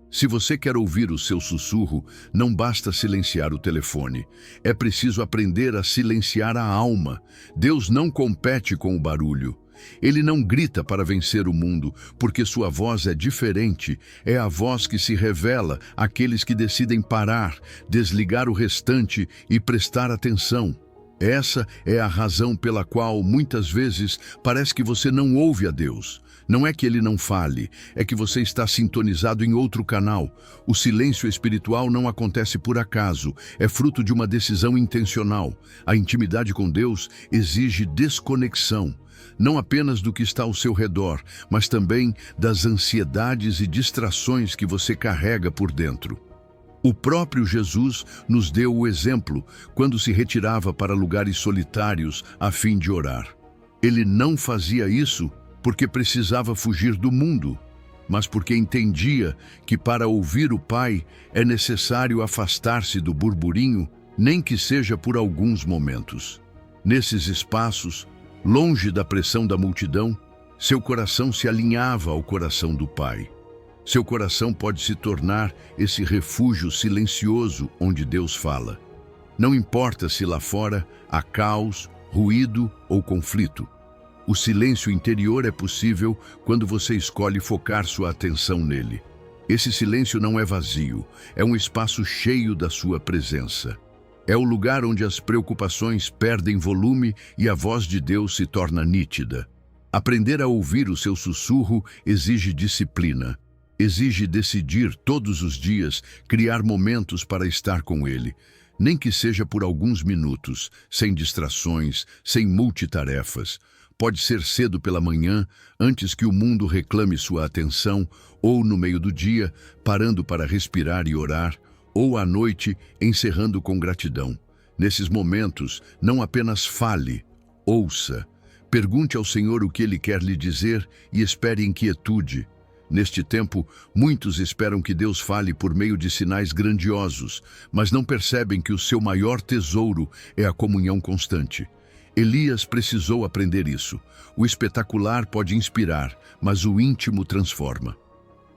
Se você quer ouvir o seu sussurro, não basta silenciar o telefone. É preciso aprender a silenciar a alma. Deus não compete com o barulho. Ele não grita para vencer o mundo, porque sua voz é diferente. É a voz que se revela àqueles que decidem parar, desligar o restante e prestar atenção. Essa é a razão pela qual, muitas vezes, parece que você não ouve a Deus. Não é que ele não fale, é que você está sintonizado em outro canal. O silêncio espiritual não acontece por acaso, é fruto de uma decisão intencional. A intimidade com Deus exige desconexão, não apenas do que está ao seu redor, mas também das ansiedades e distrações que você carrega por dentro. O próprio Jesus nos deu o exemplo quando se retirava para lugares solitários a fim de orar. Ele não fazia isso porque precisava fugir do mundo, mas porque entendia que para ouvir o Pai é necessário afastar-se do burburinho, nem que seja por alguns momentos. Nesses espaços, longe da pressão da multidão, seu coração se alinhava ao coração do Pai. Seu coração pode se tornar esse refúgio silencioso onde Deus fala. Não importa se lá fora há caos, ruído ou conflito. O silêncio interior é possível quando você escolhe focar sua atenção nele. Esse silêncio não é vazio, é um espaço cheio da sua presença. É o lugar onde as preocupações perdem volume e a voz de Deus se torna nítida. Aprender a ouvir o seu sussurro exige disciplina. Exige decidir todos os dias, criar momentos para estar com Ele. Nem que seja por alguns minutos, sem distrações, sem multitarefas. Pode ser cedo pela manhã, antes que o mundo reclame sua atenção, ou no meio do dia, parando para respirar e orar, ou à noite, encerrando com gratidão. Nesses momentos, não apenas fale, ouça. Pergunte ao Senhor o que Ele quer lhe dizer e espere em quietude. Neste tempo, muitos esperam que Deus fale por meio de sinais grandiosos, mas não percebem que o seu maior tesouro é a comunhão constante. Elias precisou aprender isso. O espetacular pode inspirar, mas o íntimo transforma.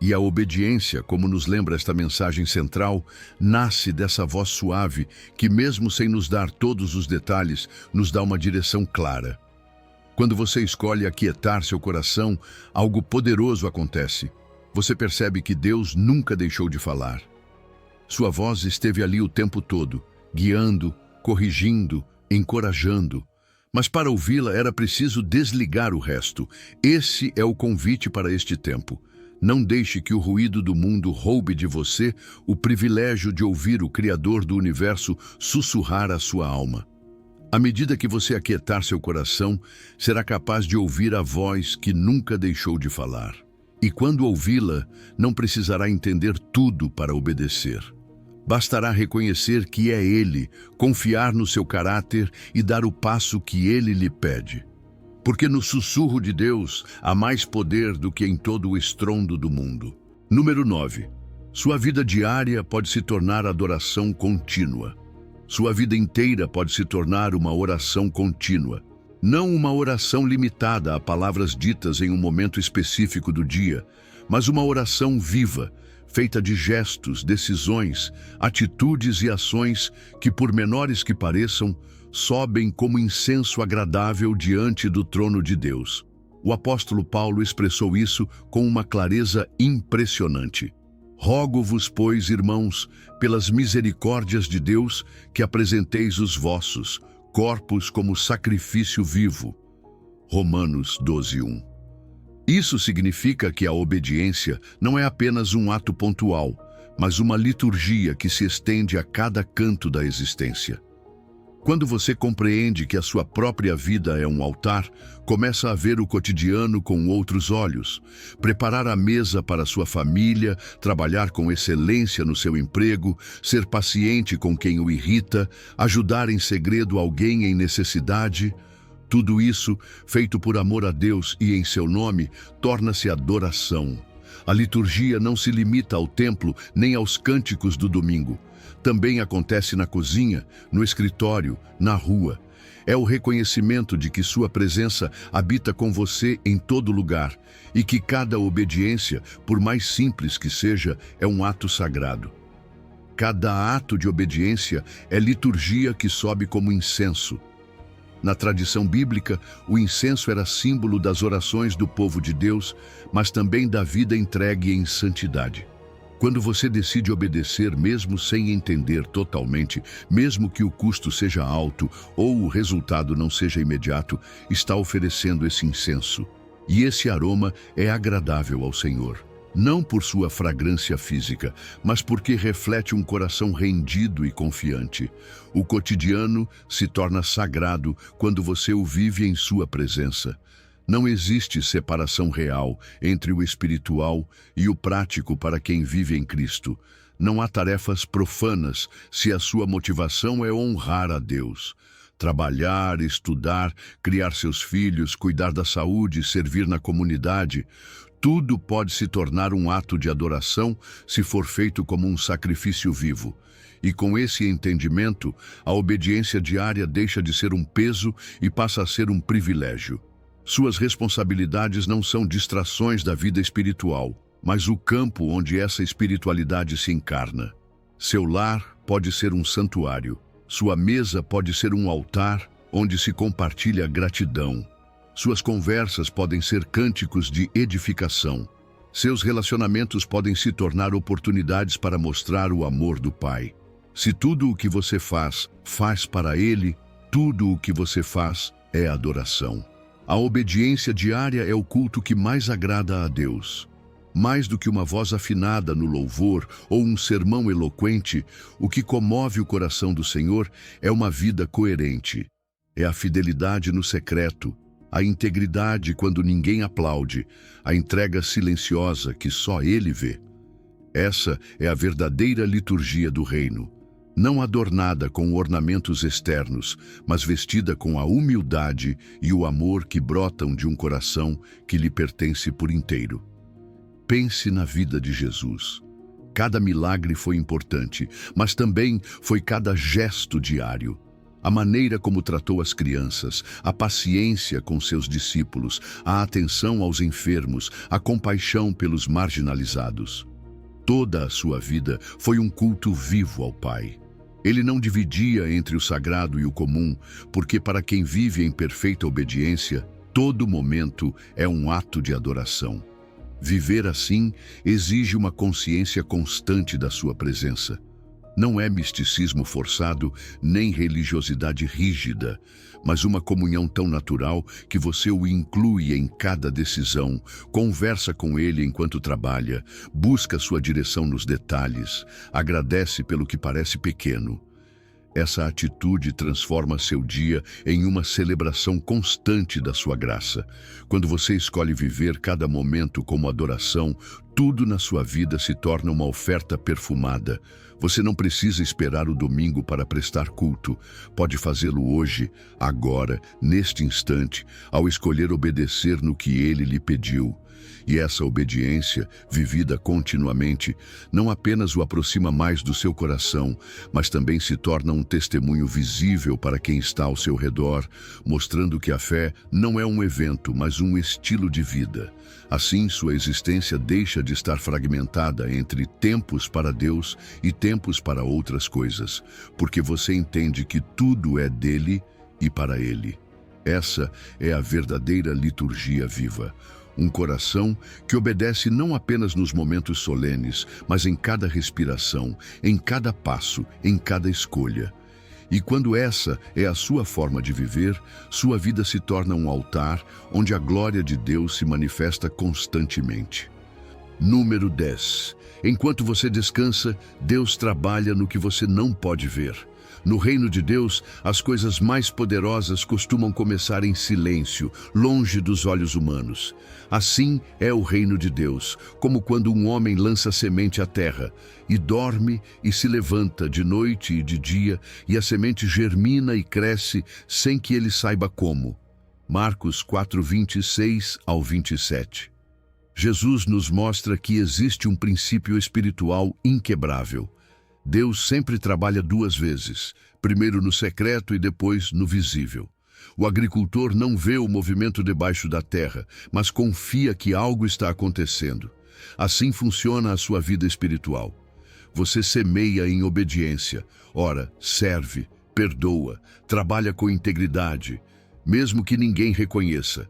E a obediência, como nos lembra esta mensagem central, nasce dessa voz suave que, mesmo sem nos dar todos os detalhes, nos dá uma direção clara. Quando você escolhe aquietar seu coração, algo poderoso acontece. Você percebe que Deus nunca deixou de falar. Sua voz esteve ali o tempo todo, guiando, corrigindo, encorajando. Mas para ouvi-la era preciso desligar o resto. Esse é o convite para este tempo. Não deixe que o ruído do mundo roube de você o privilégio de ouvir o Criador do Universo sussurrar à sua alma. À medida que você aquietar seu coração, será capaz de ouvir a voz que nunca deixou de falar. E quando ouvi-la, não precisará entender tudo para obedecer. Bastará reconhecer que é Ele, confiar no seu caráter e dar o passo que Ele lhe pede. Porque no sussurro de Deus há mais poder do que em todo o estrondo do mundo. Número 9. Sua vida diária pode se tornar adoração contínua. Sua vida inteira pode se tornar uma oração contínua. Não uma oração limitada a palavras ditas em um momento específico do dia, mas uma oração viva, feita de gestos, decisões, atitudes e ações que, por menores que pareçam, sobem como incenso agradável diante do trono de Deus. O apóstolo Paulo expressou isso com uma clareza impressionante. Rogo-vos, pois, irmãos, pelas misericórdias de Deus, que apresenteis os vossos corpos como sacrifício vivo. Romanos 12:1. Isso significa que a obediência não é apenas um ato pontual, mas uma liturgia que se estende a cada canto da existência. Quando você compreende que a sua própria vida é um altar, começa a ver o cotidiano com outros olhos, preparar a mesa para sua família, trabalhar com excelência no seu emprego, ser paciente com quem o irrita, ajudar em segredo alguém em necessidade. Tudo isso, feito por amor a Deus e em seu nome, torna-se adoração. A liturgia não se limita ao templo nem aos cânticos do domingo. Também acontece na cozinha, no escritório, na rua. É o reconhecimento de que sua presença habita com você em todo lugar e que cada obediência, por mais simples que seja, é um ato sagrado. Cada ato de obediência é liturgia que sobe como incenso. Na tradição bíblica, o incenso era símbolo das orações do povo de Deus, mas também da vida entregue em santidade. Quando você decide obedecer mesmo sem entender totalmente, mesmo que o custo seja alto ou o resultado não seja imediato, está oferecendo esse incenso. E esse aroma é agradável ao Senhor. Não por sua fragrância física, mas porque reflete um coração rendido e confiante. O cotidiano se torna sagrado quando você o vive em sua presença. Não existe separação real entre o espiritual e o prático para quem vive em Cristo. Não há tarefas profanas se a sua motivação é honrar a Deus. Trabalhar, estudar, criar seus filhos, cuidar da saúde, servir na comunidade. Tudo pode se tornar um ato de adoração se for feito como um sacrifício vivo. E com esse entendimento, a obediência diária deixa de ser um peso e passa a ser um privilégio. Suas responsabilidades não são distrações da vida espiritual, mas o campo onde essa espiritualidade se encarna. Seu lar pode ser um santuário. Sua mesa pode ser um altar onde se compartilha gratidão. Suas conversas podem ser cânticos de edificação. Seus relacionamentos podem se tornar oportunidades para mostrar o amor do Pai. Se tudo o que você faz, faz para Ele, tudo o que você faz é adoração. A obediência diária é o culto que mais agrada a Deus. Mais do que uma voz afinada no louvor ou um sermão eloquente, o que comove o coração do Senhor é uma vida coerente. É a fidelidade no secreto, a integridade quando ninguém aplaude, a entrega silenciosa que só Ele vê. Essa é a verdadeira liturgia do reino. Não adornada com ornamentos externos, mas vestida com a humildade e o amor que brotam de um coração que lhe pertence por inteiro. Pense na vida de Jesus. Cada milagre foi importante, mas também foi cada gesto diário. A maneira como tratou as crianças, a paciência com seus discípulos, a atenção aos enfermos, a compaixão pelos marginalizados. Toda a sua vida foi um culto vivo ao Pai. Ele não dividia entre o sagrado e o comum, porque para quem vive em perfeita obediência, todo momento é um ato de adoração. Viver assim exige uma consciência constante da sua presença. Não é misticismo forçado, nem religiosidade rígida, mas uma comunhão tão natural que você o inclui em cada decisão, conversa com ele enquanto trabalha, busca sua direção nos detalhes, agradece pelo que parece pequeno. Essa atitude transforma seu dia em uma celebração constante da sua graça. Quando você escolhe viver cada momento como adoração, tudo na sua vida se torna uma oferta perfumada. Você não precisa esperar o domingo para prestar culto. Pode fazê-lo hoje, agora, neste instante, ao escolher obedecer no que ele lhe pediu. E essa obediência, vivida continuamente, não apenas o aproxima mais do seu coração, mas também se torna um testemunho visível para quem está ao seu redor, mostrando que a fé não é um evento, mas um estilo de vida. Assim, sua existência deixa de estar fragmentada entre tempos para Deus e tempos para outras coisas, porque você entende que tudo é dele e para ele. Essa é a verdadeira liturgia viva. Um coração que obedece não apenas nos momentos solenes, mas em cada respiração, em cada passo, em cada escolha. E quando essa é a sua forma de viver, sua vida se torna um altar onde a glória de Deus se manifesta constantemente. Número 10. Enquanto você descansa, Deus trabalha no que você não pode ver. No reino de Deus, as coisas mais poderosas costumam começar em silêncio, longe dos olhos humanos. Assim é o reino de Deus, como quando um homem lança semente à terra, e dorme e se levanta de noite e de dia, e a semente germina e cresce sem que ele saiba como. Marcos 4:26 ao 27. Jesus nos mostra que existe um princípio espiritual inquebrável. Deus sempre trabalha duas vezes, primeiro no secreto e depois no visível. O agricultor não vê o movimento debaixo da terra, mas confia que algo está acontecendo. Assim funciona a sua vida espiritual. Você semeia em obediência, ora, serve, perdoa, trabalha com integridade, mesmo que ninguém reconheça.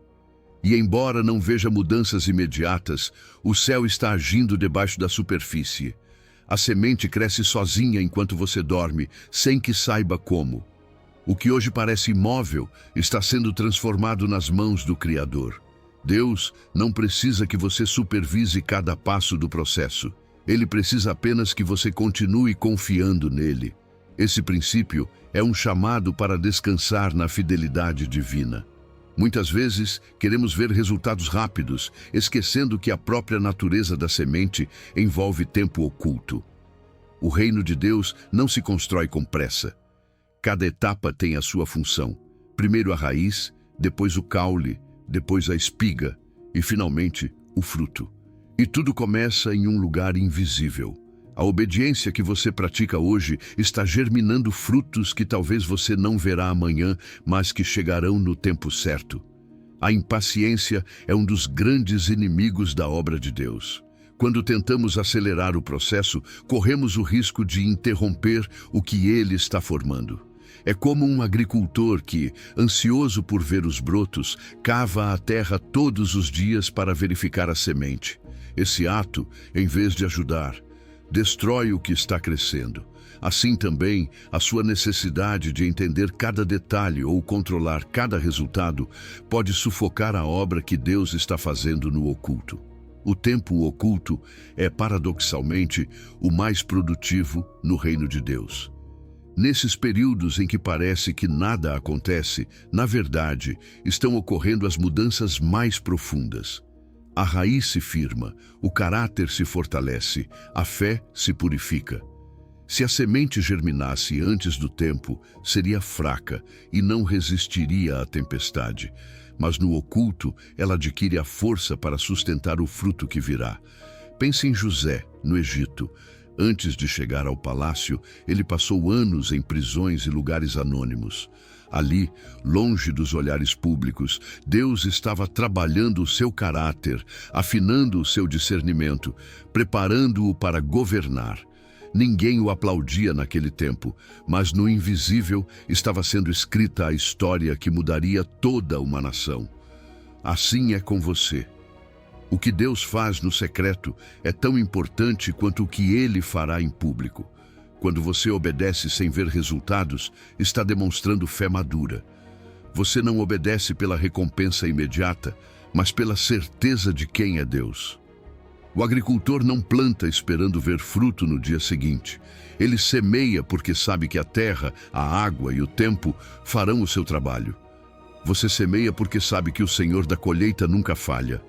E embora não veja mudanças imediatas, o céu está agindo debaixo da superfície. A semente cresce sozinha enquanto você dorme, sem que saiba como. O que hoje parece imóvel está sendo transformado nas mãos do Criador. Deus não precisa que você supervise cada passo do processo. Ele precisa apenas que você continue confiando nele. Esse princípio é um chamado para descansar na fidelidade divina. Muitas vezes, queremos ver resultados rápidos, esquecendo que a própria natureza da semente envolve tempo oculto. O reino de Deus não se constrói com pressa. Cada etapa tem a sua função. Primeiro a raiz, depois o caule, depois a espiga e, finalmente, o fruto. E tudo começa em um lugar invisível. A obediência que você pratica hoje está germinando frutos que talvez você não verá amanhã, mas que chegarão no tempo certo. A impaciência é um dos grandes inimigos da obra de Deus. Quando tentamos acelerar o processo, corremos o risco de interromper o que ele está formando. É como um agricultor que, ansioso por ver os brotos, cava a terra todos os dias para verificar a semente. Esse ato, em vez de ajudar, destrói o que está crescendo. Assim também, a sua necessidade de entender cada detalhe ou controlar cada resultado pode sufocar a obra que Deus está fazendo no oculto. O tempo oculto é, paradoxalmente, o mais produtivo no reino de Deus. Nesses períodos em que parece que nada acontece, na verdade, estão ocorrendo as mudanças mais profundas. A raiz se firma, o caráter se fortalece, a fé se purifica. Se a semente germinasse antes do tempo, seria fraca e não resistiria à tempestade. mas no oculto ela adquire a força para sustentar o fruto que virá. Pense em José, no Egito. Antes de chegar ao palácio, ele passou anos em prisões e lugares anônimos. Ali, longe dos olhares públicos, Deus estava trabalhando o seu caráter, afinando o seu discernimento, preparando-o para governar. Ninguém o aplaudia naquele tempo, mas no invisível estava sendo escrita a história que mudaria toda uma nação. Assim é com você. O que Deus faz no secreto é tão importante quanto o que Ele fará em público. Quando você obedece sem ver resultados, está demonstrando fé madura. Você não obedece pela recompensa imediata, mas pela certeza de quem é Deus. O agricultor não planta esperando ver fruto no dia seguinte. Ele semeia porque sabe que a terra, a água e o tempo farão o seu trabalho. Você semeia porque sabe que o Senhor da colheita nunca falha.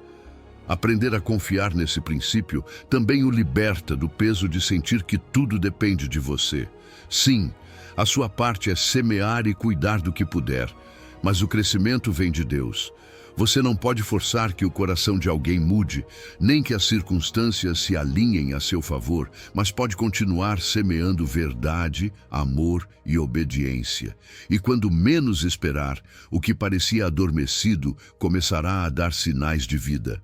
Aprender a confiar nesse princípio também o liberta do peso de sentir que tudo depende de você. Sim, a sua parte é semear e cuidar do que puder, mas o crescimento vem de Deus. Você não pode forçar que o coração de alguém mude, nem que as circunstâncias se alinhem a seu favor, mas pode continuar semeando verdade, amor e obediência. E quando menos esperar, o que parecia adormecido começará a dar sinais de vida.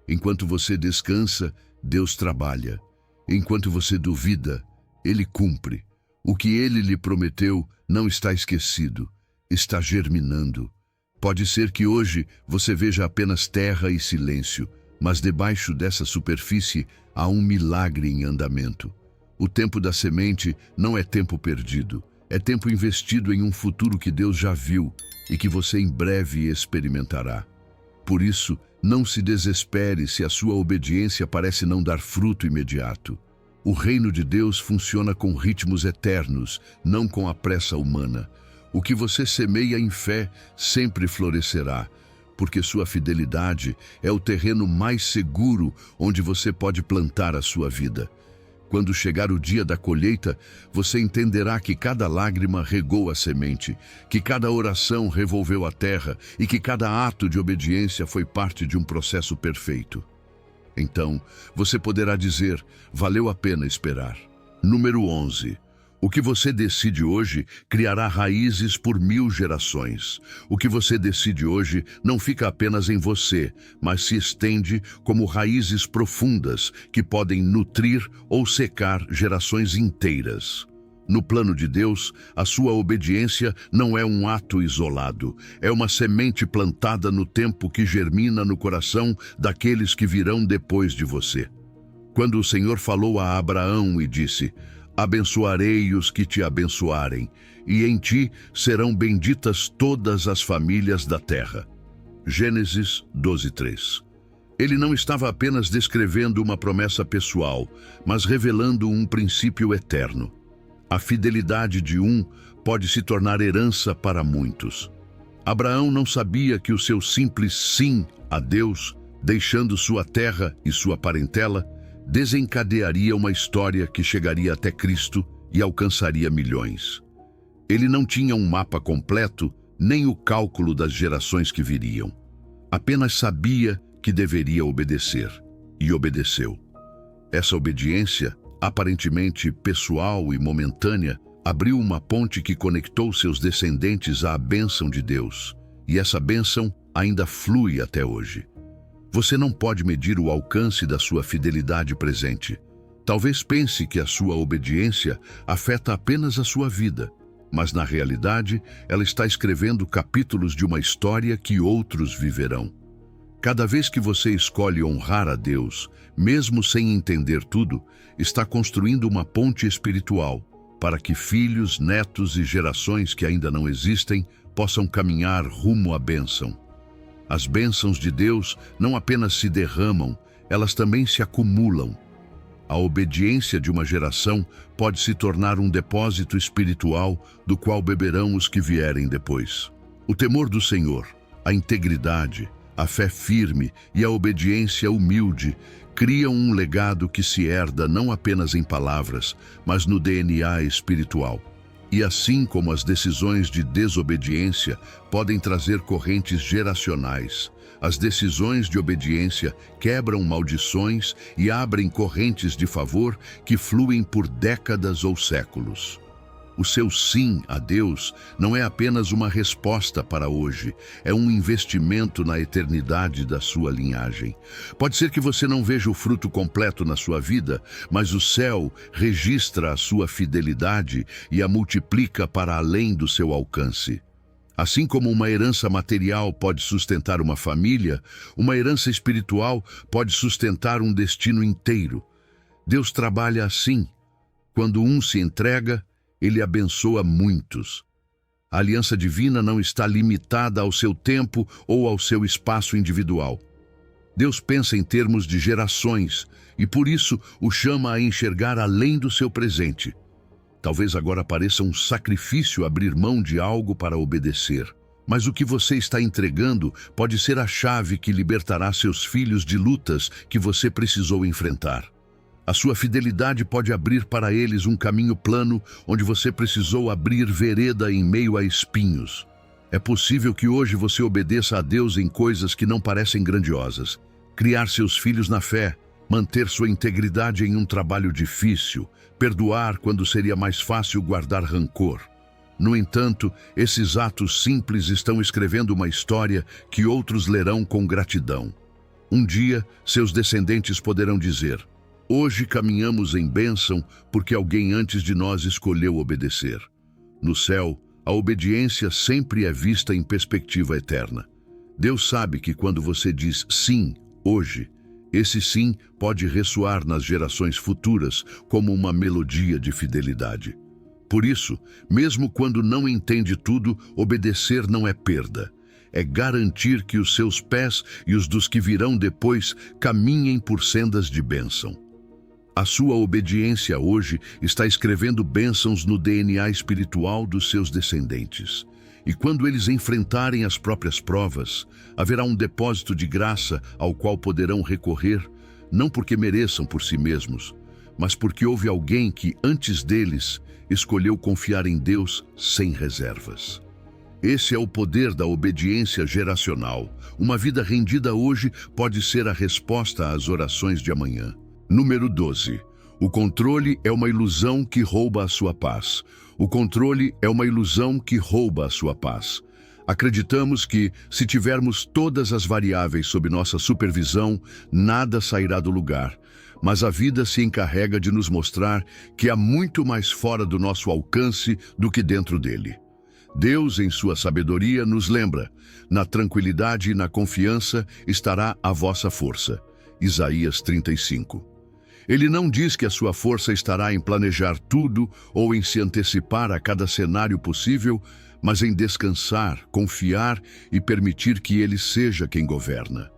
Enquanto você descansa, Deus trabalha. Enquanto você duvida, Ele cumpre. O que Ele lhe prometeu não está esquecido, está germinando. Pode ser que hoje você veja apenas terra e silêncio, mas debaixo dessa superfície há um milagre em andamento. O tempo da semente não é tempo perdido, é tempo investido em um futuro que Deus já viu e que você em breve experimentará. Por isso, não se desespere se a sua obediência parece não dar fruto imediato. O reino de Deus funciona com ritmos eternos, não com a pressa humana. O que você semeia em fé sempre florescerá, porque sua fidelidade é o terreno mais seguro onde você pode plantar a sua vida. Quando chegar o dia da colheita, você entenderá que cada lágrima regou a semente, que cada oração revolveu a terra e que cada ato de obediência foi parte de um processo perfeito. Então, você poderá dizer, valeu a pena esperar. Número 11. O que você decide hoje criará raízes por 1000 gerações. O que você decide hoje não fica apenas em você, mas se estende como raízes profundas que podem nutrir ou secar gerações inteiras. No plano de Deus, a sua obediência não é um ato isolado, é uma semente plantada no tempo que germina no coração daqueles que virão depois de você. Quando o Senhor falou a Abraão e disse: abençoarei os que te abençoarem, e em ti serão benditas todas as famílias da terra. Gênesis 12:3. Ele não estava apenas descrevendo uma promessa pessoal, mas revelando um princípio eterno. A fidelidade de um pode se tornar herança para muitos. Abraão não sabia que o seu simples sim a Deus, deixando sua terra e sua parentela, desencadearia uma história que chegaria até Cristo e alcançaria milhões. Ele não tinha um mapa completo, nem o cálculo das gerações que viriam. Apenas sabia que deveria obedecer, e obedeceu. Essa obediência, aparentemente pessoal e momentânea, abriu uma ponte que conectou seus descendentes à bênção de Deus, e essa bênção ainda flui até hoje. Você não pode medir o alcance da sua fidelidade presente. Talvez pense que a sua obediência afeta apenas a sua vida, mas na realidade ela está escrevendo capítulos de uma história que outros viverão. Cada vez que você escolhe honrar a Deus, mesmo sem entender tudo, está construindo uma ponte espiritual para que filhos, netos e gerações que ainda não existem possam caminhar rumo à bênção. As bênçãos de Deus não apenas se derramam, elas também se acumulam. A obediência de uma geração pode se tornar um depósito espiritual do qual beberão os que vierem depois. O temor do Senhor, a integridade, a fé firme e a obediência humilde criam um legado que se herda não apenas em palavras, mas no DNA espiritual. E assim como as decisões de desobediência podem trazer correntes geracionais, as decisões de obediência quebram maldições e abrem correntes de favor que fluem por décadas ou séculos. O seu sim a Deus não é apenas uma resposta para hoje, é um investimento na eternidade da sua linhagem. Pode ser que você não veja o fruto completo na sua vida, mas o céu registra a sua fidelidade e a multiplica para além do seu alcance. Assim como uma herança material pode sustentar uma família, uma herança espiritual pode sustentar um destino inteiro. Deus trabalha assim. Quando um se entrega, Ele abençoa muitos. A aliança divina não está limitada ao seu tempo ou ao seu espaço individual. Deus pensa em termos de gerações e por isso o chama a enxergar além do seu presente. Talvez agora pareça um sacrifício abrir mão de algo para obedecer, mas o que você está entregando pode ser a chave que libertará seus filhos de lutas que você precisou enfrentar. A sua fidelidade pode abrir para eles um caminho plano onde você precisou abrir vereda em meio a espinhos. É possível que hoje você obedeça a Deus em coisas que não parecem grandiosas. Criar seus filhos na fé, manter sua integridade em um trabalho difícil, perdoar quando seria mais fácil guardar rancor. No entanto, esses atos simples estão escrevendo uma história que outros lerão com gratidão. Um dia, seus descendentes poderão dizer: hoje caminhamos em bênção porque alguém antes de nós escolheu obedecer. No céu, a obediência sempre é vista em perspectiva eterna. Deus sabe que quando você diz sim, hoje, esse sim pode ressoar nas gerações futuras como uma melodia de fidelidade. Por isso, mesmo quando não entende tudo, obedecer não é perda. É garantir que os seus pés e os dos que virão depois caminhem por sendas de bênção. A sua obediência hoje está escrevendo bênçãos no DNA espiritual dos seus descendentes. E quando eles enfrentarem as próprias provas, haverá um depósito de graça ao qual poderão recorrer, não porque mereçam por si mesmos, mas porque houve alguém que, antes deles, escolheu confiar em Deus sem reservas. Esse é o poder da obediência geracional. Uma vida rendida hoje pode ser a resposta às orações de amanhã. Número 12. O controle é uma ilusão que rouba a sua paz. O controle é uma ilusão que rouba a sua paz. Acreditamos que, se tivermos todas as variáveis sob nossa supervisão, nada sairá do lugar. Mas a vida se encarrega de nos mostrar que há muito mais fora do nosso alcance do que dentro dele. Deus, em sua sabedoria, nos lembra: na tranquilidade e na confiança estará a vossa força. Isaías 35. Ele não diz que a sua força estará em planejar tudo ou em se antecipar a cada cenário possível, mas em descansar, confiar e permitir que Ele seja quem governa.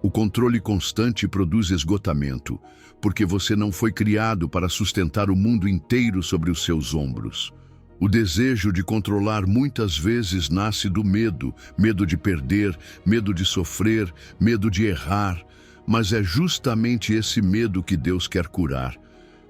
O controle constante produz esgotamento, porque você não foi criado para sustentar o mundo inteiro sobre os seus ombros. O desejo de controlar muitas vezes nasce do medo, medo de perder, medo de sofrer, medo de errar, mas é justamente esse medo que Deus quer curar.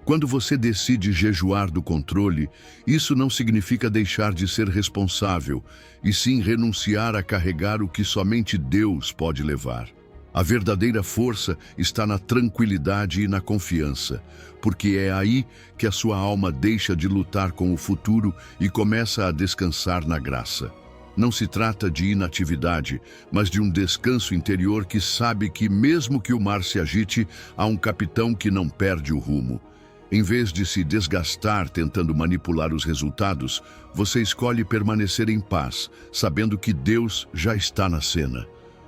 Quando você decide jejuar do controle, isso não significa deixar de ser responsável, e sim renunciar a carregar o que somente Deus pode levar. A verdadeira força está na tranquilidade e na confiança, porque é aí que a sua alma deixa de lutar com o futuro e começa a descansar na graça. Não se trata de inatividade, mas de um descanso interior que sabe que, mesmo que o mar se agite, há um capitão que não perde o rumo. Em vez de se desgastar tentando manipular os resultados, você escolhe permanecer em paz, sabendo que Deus já está na cena.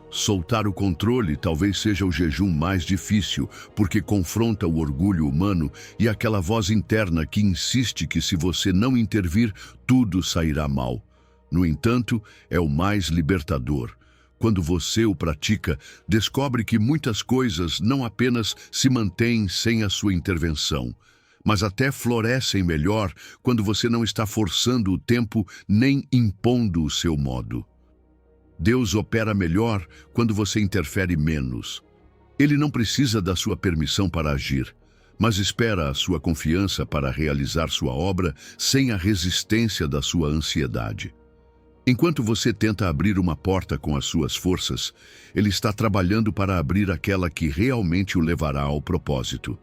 Soltar o controle talvez seja o jejum mais difícil, porque confronta o orgulho humano e aquela voz interna que insiste que se você não intervir, tudo sairá mal. No entanto, é o mais libertador. Quando você o pratica, descobre que muitas coisas não apenas se mantêm sem a sua intervenção, mas até florescem melhor quando você não está forçando o tempo nem impondo o seu modo. Deus opera melhor quando você interfere menos. Ele não precisa da sua permissão para agir, mas espera a sua confiança para realizar sua obra sem a resistência da sua ansiedade. Enquanto você tenta abrir uma porta com as suas forças, ele está trabalhando para abrir aquela que realmente o levará ao propósito.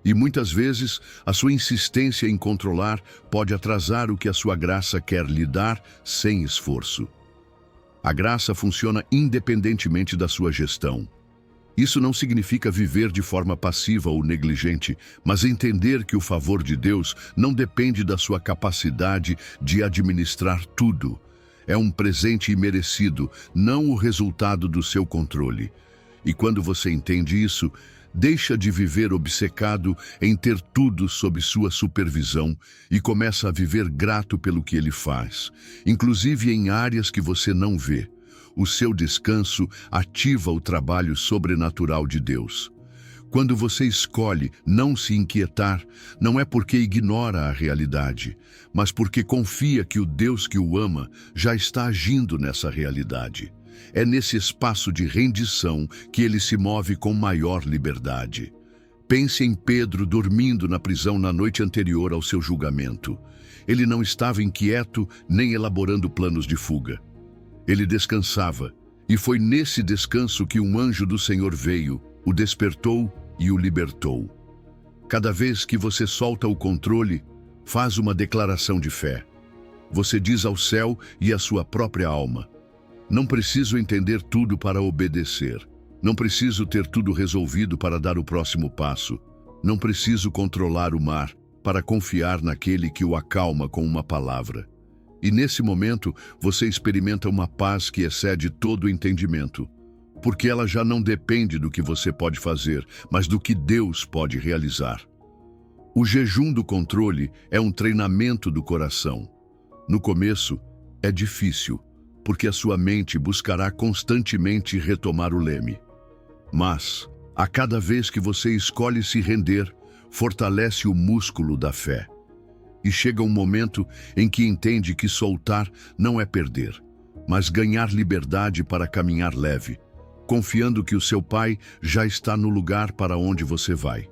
E muitas vezes, a sua insistência em controlar pode atrasar o que a sua graça quer lhe dar sem esforço. A graça funciona independentemente da sua gestão. Isso não significa viver de forma passiva ou negligente, mas entender que o favor de Deus não depende da sua capacidade de administrar tudo. É um presente imerecido, não o resultado do seu controle. E quando você entende isso, deixa de viver obcecado em ter tudo sob sua supervisão e começa a viver grato pelo que ele faz, inclusive em áreas que você não vê. O seu descanso ativa o trabalho sobrenatural de Deus. Quando você escolhe não se inquietar, não é porque ignora a realidade, mas porque confia que o Deus que o ama já está agindo nessa realidade. É nesse espaço de rendição que ele se move com maior liberdade. Pense em Pedro dormindo na prisão na noite anterior ao seu julgamento. Ele não estava inquieto nem elaborando planos de fuga. Ele descansava, e foi nesse descanso que um anjo do Senhor veio, o despertou e o libertou. Cada vez que você solta o controle, faz uma declaração de fé. Você diz ao céu e à sua própria alma: não preciso entender tudo para obedecer. Não preciso ter tudo resolvido para dar o próximo passo. Não preciso controlar o mar para confiar naquele que o acalma com uma palavra. E nesse momento, você experimenta uma paz que excede todo o entendimento, porque ela já não depende do que você pode fazer, mas do que Deus pode realizar. O jejum do controle é um treinamento do coração. No começo, é difícil, porque a sua mente buscará constantemente retomar o leme. Mas, a cada vez que você escolhe se render, fortalece o músculo da fé. E chega um momento em que entende que soltar não é perder, mas ganhar liberdade para caminhar leve, confiando que o seu Pai já está no lugar para onde você vai.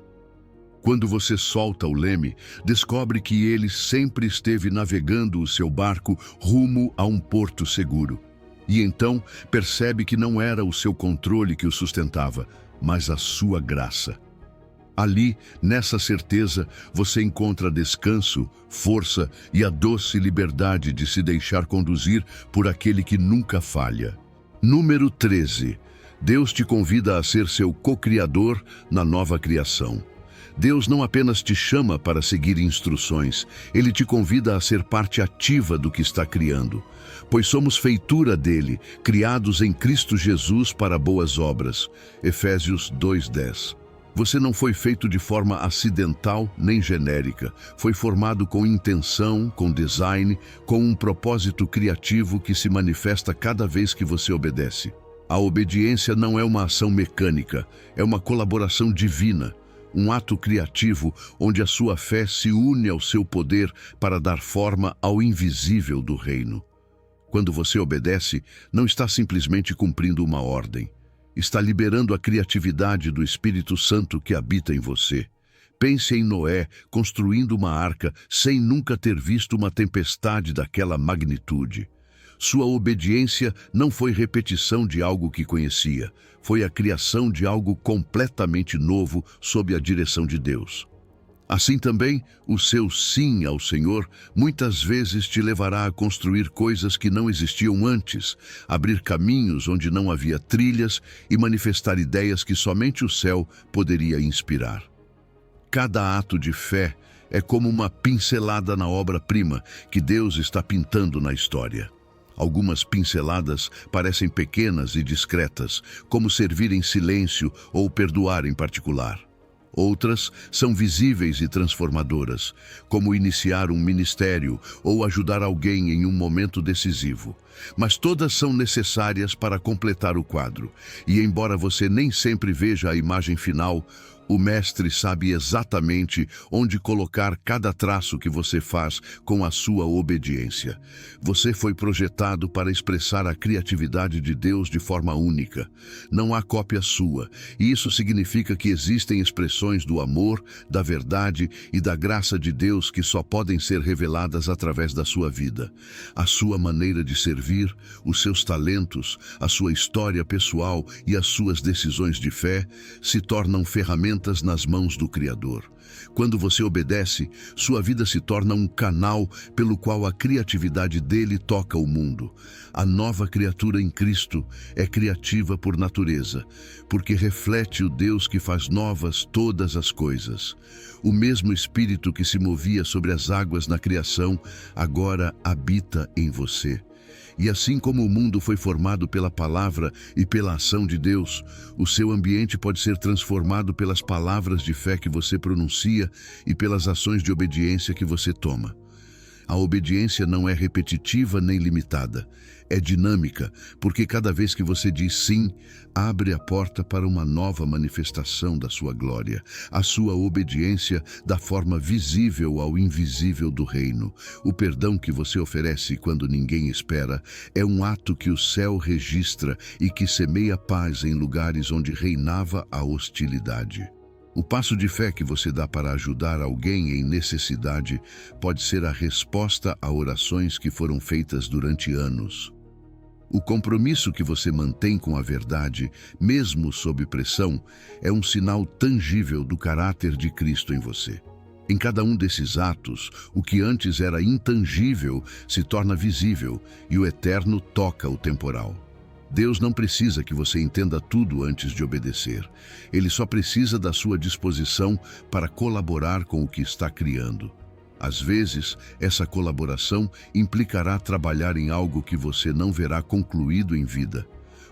Quando você solta o leme, descobre que ele sempre esteve navegando o seu barco rumo a um porto seguro. E então percebe que não era o seu controle que o sustentava, mas a sua graça. Ali, nessa certeza, você encontra descanso, força e a doce liberdade de se deixar conduzir por aquele que nunca falha. Número 13. Deus te convida a ser seu co-criador na nova criação. Deus não apenas te chama para seguir instruções, Ele te convida a ser parte ativa do que está criando. Pois somos feitura dele, criados em Cristo Jesus para boas obras. Efésios 2:10. Você não foi feito de forma acidental nem genérica. Foi formado com intenção, com design, com um propósito criativo que se manifesta cada vez que você obedece. A obediência não é uma ação mecânica, é uma colaboração divina, um ato criativo onde a sua fé se une ao seu poder para dar forma ao invisível do reino. Quando você obedece, não está simplesmente cumprindo uma ordem. Está liberando a criatividade do Espírito Santo que habita em você. Pense em Noé construindo uma arca sem nunca ter visto uma tempestade daquela magnitude. Sua obediência não foi repetição de algo que conhecia, foi a criação de algo completamente novo sob a direção de Deus. Assim também, o seu sim ao Senhor muitas vezes te levará a construir coisas que não existiam antes, abrir caminhos onde não havia trilhas e manifestar ideias que somente o céu poderia inspirar. Cada ato de fé é como uma pincelada na obra-prima que Deus está pintando na história. Algumas pinceladas parecem pequenas e discretas, como servir em silêncio ou perdoar em particular. Outras são visíveis e transformadoras, como iniciar um ministério ou ajudar alguém em um momento decisivo. Mas todas são necessárias para completar o quadro. E embora você nem sempre veja a imagem final, O Mestre sabe exatamente onde colocar cada traço que você faz com a sua obediência. Você foi projetado para expressar a criatividade de Deus de forma única. Não há cópia sua, e isso significa que existem expressões do amor, da verdade e da graça de Deus que só podem ser reveladas através da sua vida. A sua maneira de servir, os seus talentos, a sua história pessoal e as suas decisões de fé se tornam ferramentas nas mãos do Criador. Quando você obedece, sua vida se torna um canal pelo qual a criatividade dele toca o mundo. A nova criatura em Cristo é criativa por natureza, porque reflete o Deus que faz novas todas as coisas. O mesmo Espírito que se movia sobre as águas na criação, agora habita em você. E assim como o mundo foi formado pela palavra e pela ação de Deus, o seu ambiente pode ser transformado pelas palavras de fé que você pronuncia e pelas ações de obediência que você toma. A obediência não é repetitiva nem limitada, é dinâmica, porque cada vez que você diz sim, abre a porta para uma nova manifestação da sua glória. A sua obediência dá forma visível ao invisível do reino. O perdão que você oferece quando ninguém espera é um ato que o céu registra e que semeia paz em lugares onde reinava a hostilidade. O passo de fé que você dá para ajudar alguém em necessidade pode ser a resposta a orações que foram feitas durante anos. O compromisso que você mantém com a verdade, mesmo sob pressão, é um sinal tangível do caráter de Cristo em você. Em cada um desses atos, o que antes era intangível se torna visível e o eterno toca o temporal. Deus não precisa que você entenda tudo antes de obedecer. Ele só precisa da sua disposição para colaborar com o que está criando. Às vezes, essa colaboração implicará trabalhar em algo que você não verá concluído em vida,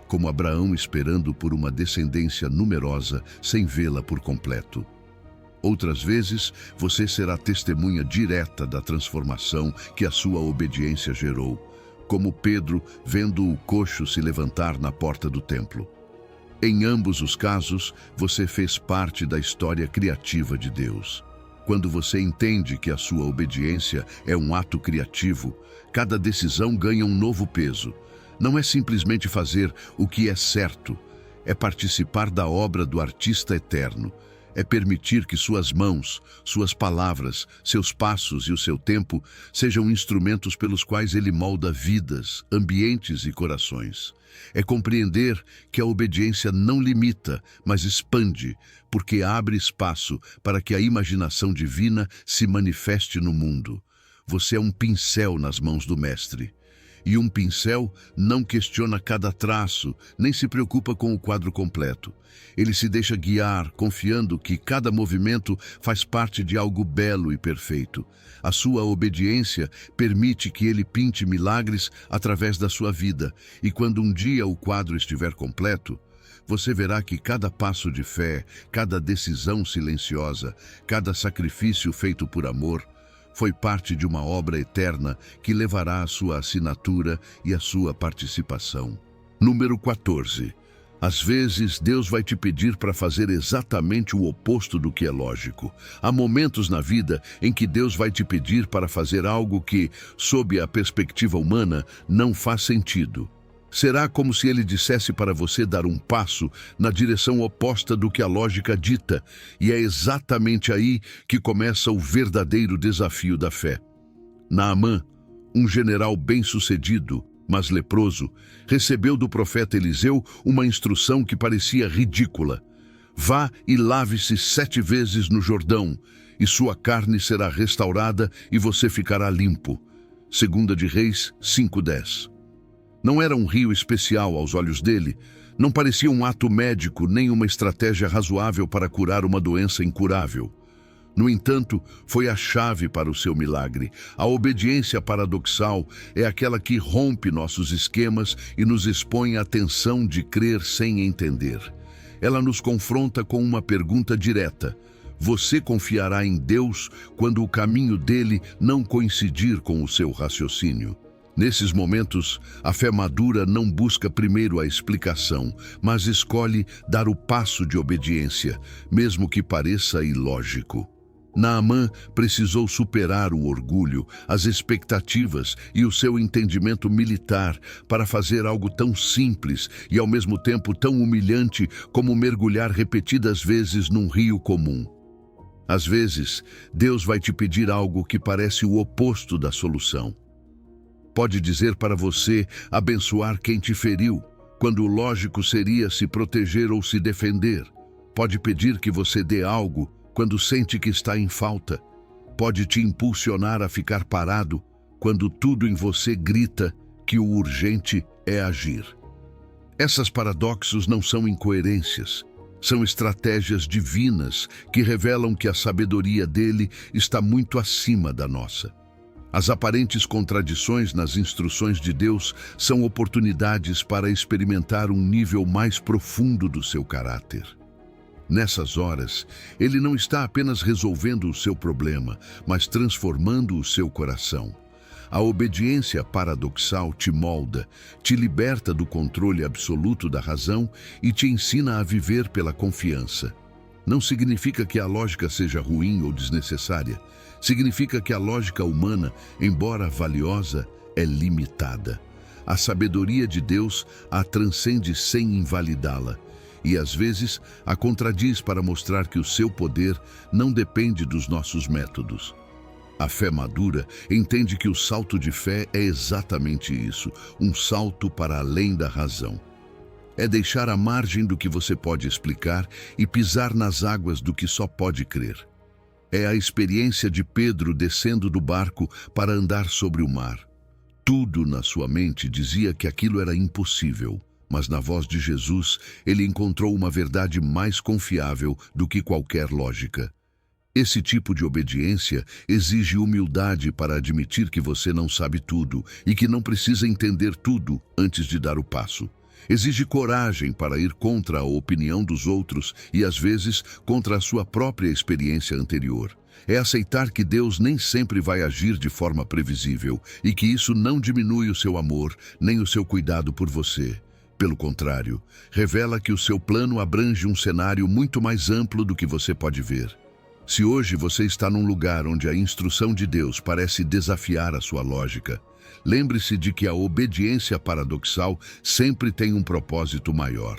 como Abraão esperando por uma descendência numerosa sem vê-la por completo. Outras vezes, você será testemunha direta da transformação que a sua obediência gerou, como Pedro vendo o coxo se levantar na porta do templo. Em ambos os casos, você fez parte da história criativa de Deus. Quando você entende que a sua obediência é um ato criativo, cada decisão ganha um novo peso. Não é simplesmente fazer o que é certo, é participar da obra do artista eterno. É permitir que suas mãos, suas palavras, seus passos e o seu tempo sejam instrumentos pelos quais ele molda vidas, ambientes e corações. É compreender que a obediência não limita, mas expande, porque abre espaço para que a imaginação divina se manifeste no mundo. Você é um pincel nas mãos do Mestre. E um pincel não questiona cada traço, nem se preocupa com o quadro completo. Ele se deixa guiar, confiando que cada movimento faz parte de algo belo e perfeito. A sua obediência permite que ele pinte milagres através da sua vida, e quando um dia o quadro estiver completo, você verá que cada passo de fé, cada decisão silenciosa, cada sacrifício feito por amor, foi parte de uma obra eterna que levará a sua assinatura e a sua participação. Número 14. Às vezes, Deus vai te pedir para fazer exatamente o oposto do que é lógico. Há momentos na vida em que Deus vai te pedir para fazer algo que, sob a perspectiva humana, não faz sentido. Será como se ele dissesse para você dar um passo na direção oposta do que a lógica dita, e é exatamente aí que começa o verdadeiro desafio da fé. Naamã, um general bem-sucedido, mas leproso, recebeu do profeta Eliseu uma instrução que parecia ridícula. Vá e lave-se 7 vezes no Jordão, e sua carne será restaurada e você ficará limpo. 2 de Reis 5:10. Não era um rio especial aos olhos dele, não parecia um ato médico nem uma estratégia razoável para curar uma doença incurável. No entanto, foi a chave para o seu milagre. A obediência paradoxal é aquela que rompe nossos esquemas e nos expõe à tensão de crer sem entender. Ela nos confronta com uma pergunta direta: você confiará em Deus quando o caminho dele não coincidir com o seu raciocínio? Nesses momentos, a fé madura não busca primeiro a explicação, mas escolhe dar o passo de obediência, mesmo que pareça ilógico. Naamã precisou superar o orgulho, as expectativas e o seu entendimento militar para fazer algo tão simples e ao mesmo tempo tão humilhante como mergulhar repetidas vezes num rio comum. Às vezes, Deus vai te pedir algo que parece o oposto da solução. Pode dizer para você abençoar quem te feriu, quando o lógico seria se proteger ou se defender. Pode pedir que você dê algo quando sente que está em falta. Pode te impulsionar a ficar parado quando tudo em você grita que o urgente é agir. Esses paradoxos não são incoerências, são estratégias divinas que revelam que a sabedoria dele está muito acima da nossa. As aparentes contradições nas instruções de Deus são oportunidades para experimentar um nível mais profundo do seu caráter. Nessas horas, ele não está apenas resolvendo o seu problema, mas transformando o seu coração. A obediência paradoxal te molda, te liberta do controle absoluto da razão e te ensina a viver pela confiança. Não significa que a lógica seja ruim ou desnecessária. Significa que a lógica humana, embora valiosa, é limitada. A sabedoria de Deus a transcende sem invalidá-la. E às vezes a contradiz para mostrar que o seu poder não depende dos nossos métodos. A fé madura entende que o salto de fé é exatamente isso, um salto para além da razão. É deixar a margem do que você pode explicar e pisar nas águas do que só pode crer. É a experiência de Pedro descendo do barco para andar sobre o mar. Tudo na sua mente dizia que aquilo era impossível. Mas na voz de Jesus, ele encontrou uma verdade mais confiável do que qualquer lógica. Esse tipo de obediência exige humildade para admitir que você não sabe tudo e que não precisa entender tudo antes de dar o passo. Exige coragem para ir contra a opinião dos outros e, às vezes, contra a sua própria experiência anterior. É aceitar que Deus nem sempre vai agir de forma previsível e que isso não diminui o seu amor nem o seu cuidado por você. Pelo contrário, revela que o seu plano abrange um cenário muito mais amplo do que você pode ver. Se hoje você está num lugar onde a instrução de Deus parece desafiar a sua lógica, lembre-se de que a obediência paradoxal sempre tem um propósito maior.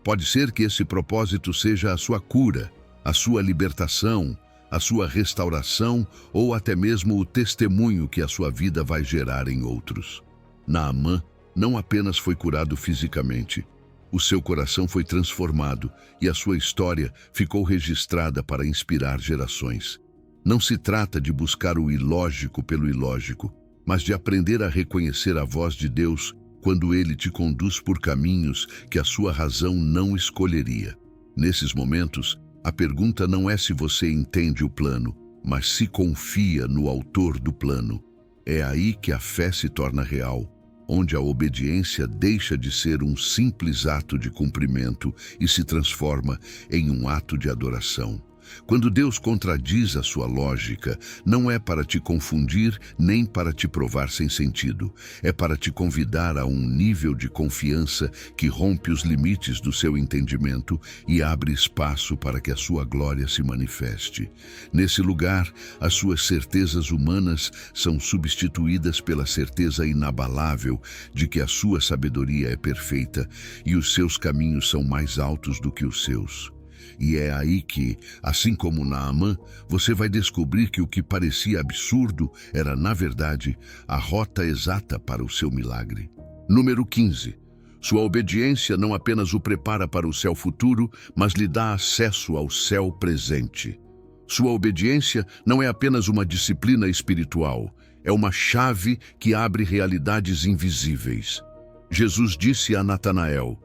Pode ser que esse propósito seja a sua cura, a sua libertação, a sua restauração ou até mesmo o testemunho que a sua vida vai gerar em outros. Naamã não apenas foi curado fisicamente, o seu coração foi transformado e a sua história ficou registrada para inspirar gerações. Não se trata de buscar o ilógico pelo ilógico, mas de aprender a reconhecer a voz de Deus quando Ele te conduz por caminhos que a sua razão não escolheria. Nesses momentos, a pergunta não é se você entende o plano, mas se confia no autor do plano. É aí que a fé se torna real, onde a obediência deixa de ser um simples ato de cumprimento e se transforma em um ato de adoração. Quando Deus contradiz a sua lógica, não é para te confundir nem para te provar sem sentido. É para te convidar a um nível de confiança que rompe os limites do seu entendimento e abre espaço para que a sua glória se manifeste. Nesse lugar, as suas certezas humanas são substituídas pela certeza inabalável de que a sua sabedoria é perfeita e os seus caminhos são mais altos do que os seus. E é aí que, assim como Naamã, você vai descobrir que o que parecia absurdo era, na verdade, a rota exata para o seu milagre. Número 15. Sua obediência não apenas o prepara para o céu futuro, mas lhe dá acesso ao céu presente. Sua obediência não é apenas uma disciplina espiritual, é uma chave que abre realidades invisíveis. Jesus disse a Natanael: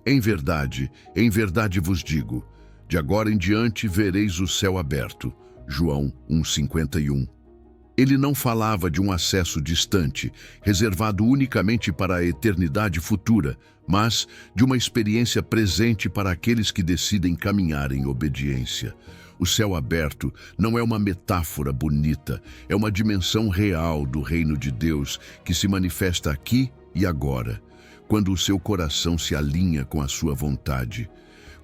em verdade vos digo, de agora em diante vereis o céu aberto. João 1,51. Ele não falava de um acesso distante, reservado unicamente para a eternidade futura, mas de uma experiência presente para aqueles que decidem caminhar em obediência. O céu aberto não é uma metáfora bonita, é uma dimensão real do reino de Deus que se manifesta aqui e agora, quando o seu coração se alinha com a sua vontade.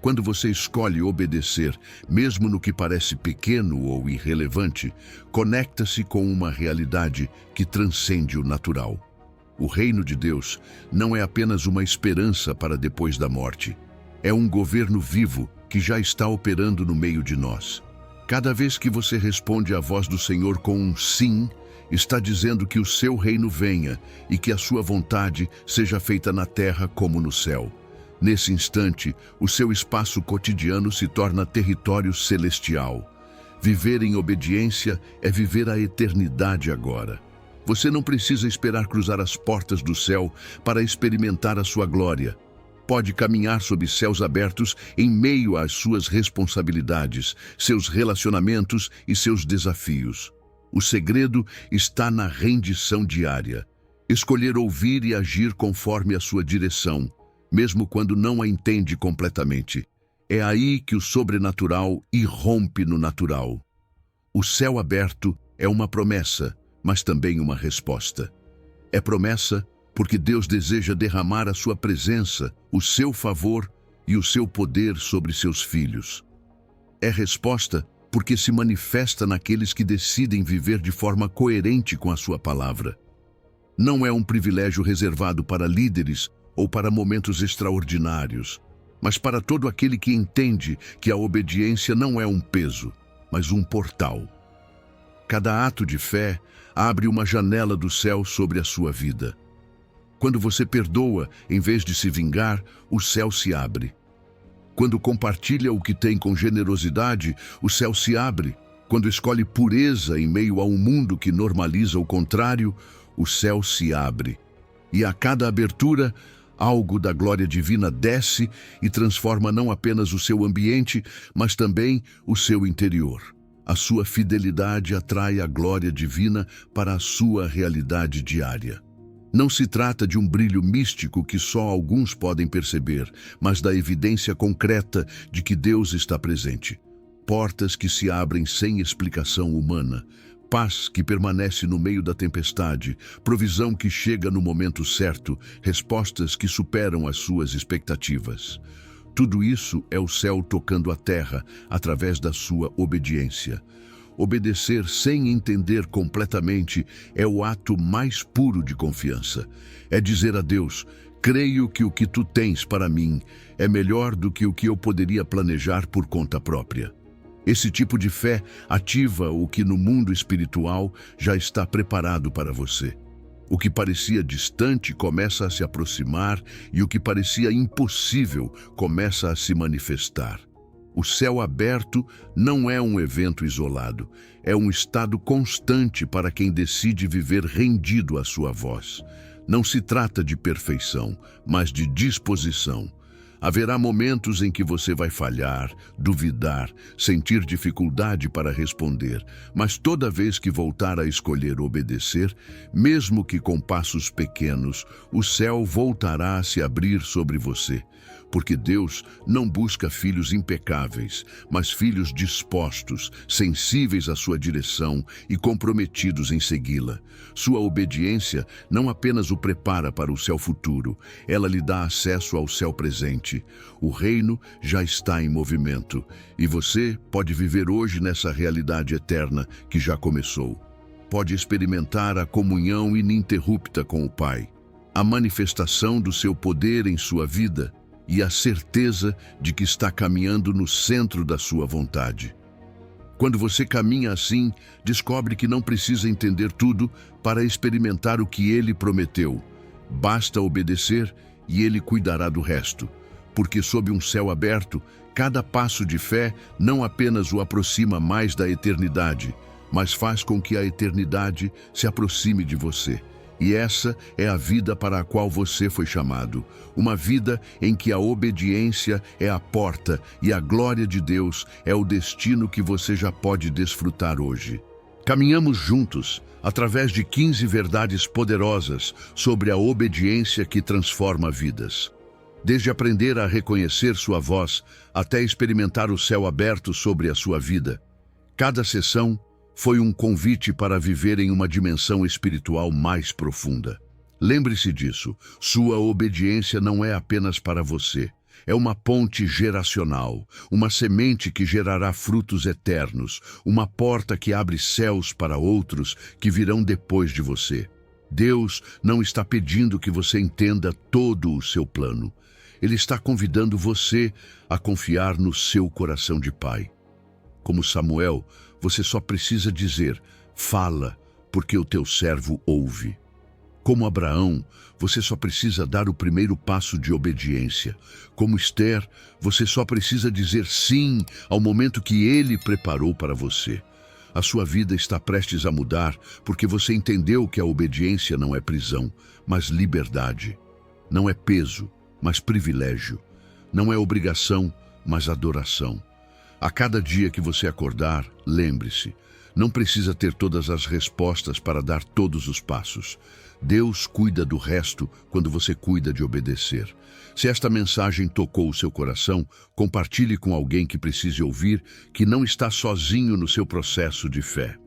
Quando você escolhe obedecer, mesmo no que parece pequeno ou irrelevante, conecta-se com uma realidade que transcende o natural. O reino de Deus não é apenas uma esperança para depois da morte. É um governo vivo que já está operando no meio de nós. Cada vez que você responde à voz do Senhor com um sim, está dizendo que o seu reino venha e que a sua vontade seja feita na terra como no céu. Nesse instante, o seu espaço cotidiano se torna território celestial. Viver em obediência é viver a eternidade agora. Você não precisa esperar cruzar as portas do céu para experimentar a sua glória. Pode caminhar sob céus abertos em meio às suas responsabilidades, seus relacionamentos e seus desafios. O segredo está na rendição diária. Escolher ouvir e agir conforme a sua direção, mesmo quando não a entende completamente. É aí que o sobrenatural irrompe no natural. O céu aberto é uma promessa, mas também uma resposta. É promessa porque Deus deseja derramar a sua presença, o seu favor e o seu poder sobre seus filhos. É resposta porque se manifesta naqueles que decidem viver de forma coerente com a sua palavra. Não é um privilégio reservado para líderes ou para momentos extraordinários, mas para todo aquele que entende que a obediência não é um peso, mas um portal. Cada ato de fé abre uma janela do céu sobre a sua vida. Quando você perdoa, em vez de se vingar, o céu se abre. Quando compartilha o que tem com generosidade, o céu se abre. Quando escolhe pureza em meio a um mundo que normaliza o contrário, o céu se abre. E a cada abertura, algo da glória divina desce e transforma não apenas o seu ambiente, mas também o seu interior. A sua fidelidade atrai a glória divina para a sua realidade diária. Não se trata de um brilho místico que só alguns podem perceber, mas da evidência concreta de que Deus está presente. Portas que se abrem sem explicação humana, paz que permanece no meio da tempestade, provisão que chega no momento certo, respostas que superam as suas expectativas. Tudo isso é o céu tocando a terra através da sua obediência. Obedecer sem entender completamente é o ato mais puro de confiança. É dizer a Deus: creio que o que tu tens para mim é melhor do que o que eu poderia planejar por conta própria. Esse tipo de fé ativa o que no mundo espiritual já está preparado para você. O que parecia distante começa a se aproximar e o que parecia impossível começa a se manifestar. O céu aberto não é um evento isolado, é um estado constante para quem decide viver rendido à sua voz. Não se trata de perfeição, mas de disposição. Haverá momentos em que você vai falhar, duvidar, sentir dificuldade para responder, mas toda vez que voltar a escolher obedecer, mesmo que com passos pequenos, o céu voltará a se abrir sobre você. Porque Deus não busca filhos impecáveis, mas filhos dispostos, sensíveis à sua direção e comprometidos em segui-la. Sua obediência não apenas o prepara para o céu futuro, ela lhe dá acesso ao céu presente. O reino já está em movimento e você pode viver hoje nessa realidade eterna que já começou. Pode experimentar a comunhão ininterrupta com o Pai, a manifestação do seu poder em sua vida e a certeza de que está caminhando no centro da sua vontade. Quando você caminha assim, descobre que não precisa entender tudo para experimentar o que Ele prometeu. Basta obedecer e Ele cuidará do resto. Porque sob um céu aberto, cada passo de fé não apenas o aproxima mais da eternidade, mas faz com que a eternidade se aproxime de você. E essa é a vida para a qual você foi chamado. Uma vida em que a obediência é a porta e a glória de Deus é o destino que você já pode desfrutar hoje. Caminhamos juntos através de 15 verdades poderosas sobre a obediência que transforma vidas. Desde aprender a reconhecer sua voz até experimentar o céu aberto sobre a sua vida, cada sessão foi um convite para viver em uma dimensão espiritual mais profunda. Lembre-se disso, sua obediência não é apenas para você. É uma ponte geracional, uma semente que gerará frutos eternos, uma porta que abre céus para outros que virão depois de você. Deus não está pedindo que você entenda todo o seu plano. Ele está convidando você a confiar no seu coração de pai. Como Samuel, você só precisa dizer, fala, porque o teu servo ouve. Como Abraão, você só precisa dar o primeiro passo de obediência. Como Esther, você só precisa dizer sim ao momento que ele preparou para você. A sua vida está prestes a mudar porque você entendeu que a obediência não é prisão, mas liberdade. Não é peso, mas privilégio. Não é obrigação, mas adoração. A cada dia que você acordar, lembre-se, não precisa ter todas as respostas para dar todos os passos. Deus cuida do resto quando você cuida de obedecer. Se esta mensagem tocou o seu coração, compartilhe com alguém que precise ouvir que não está sozinho no seu processo de fé.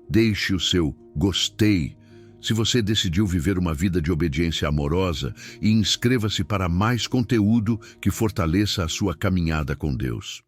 Deixe o seu gostei se você decidiu viver uma vida de obediência amorosa e inscreva-se para mais conteúdo que fortaleça a sua caminhada com Deus.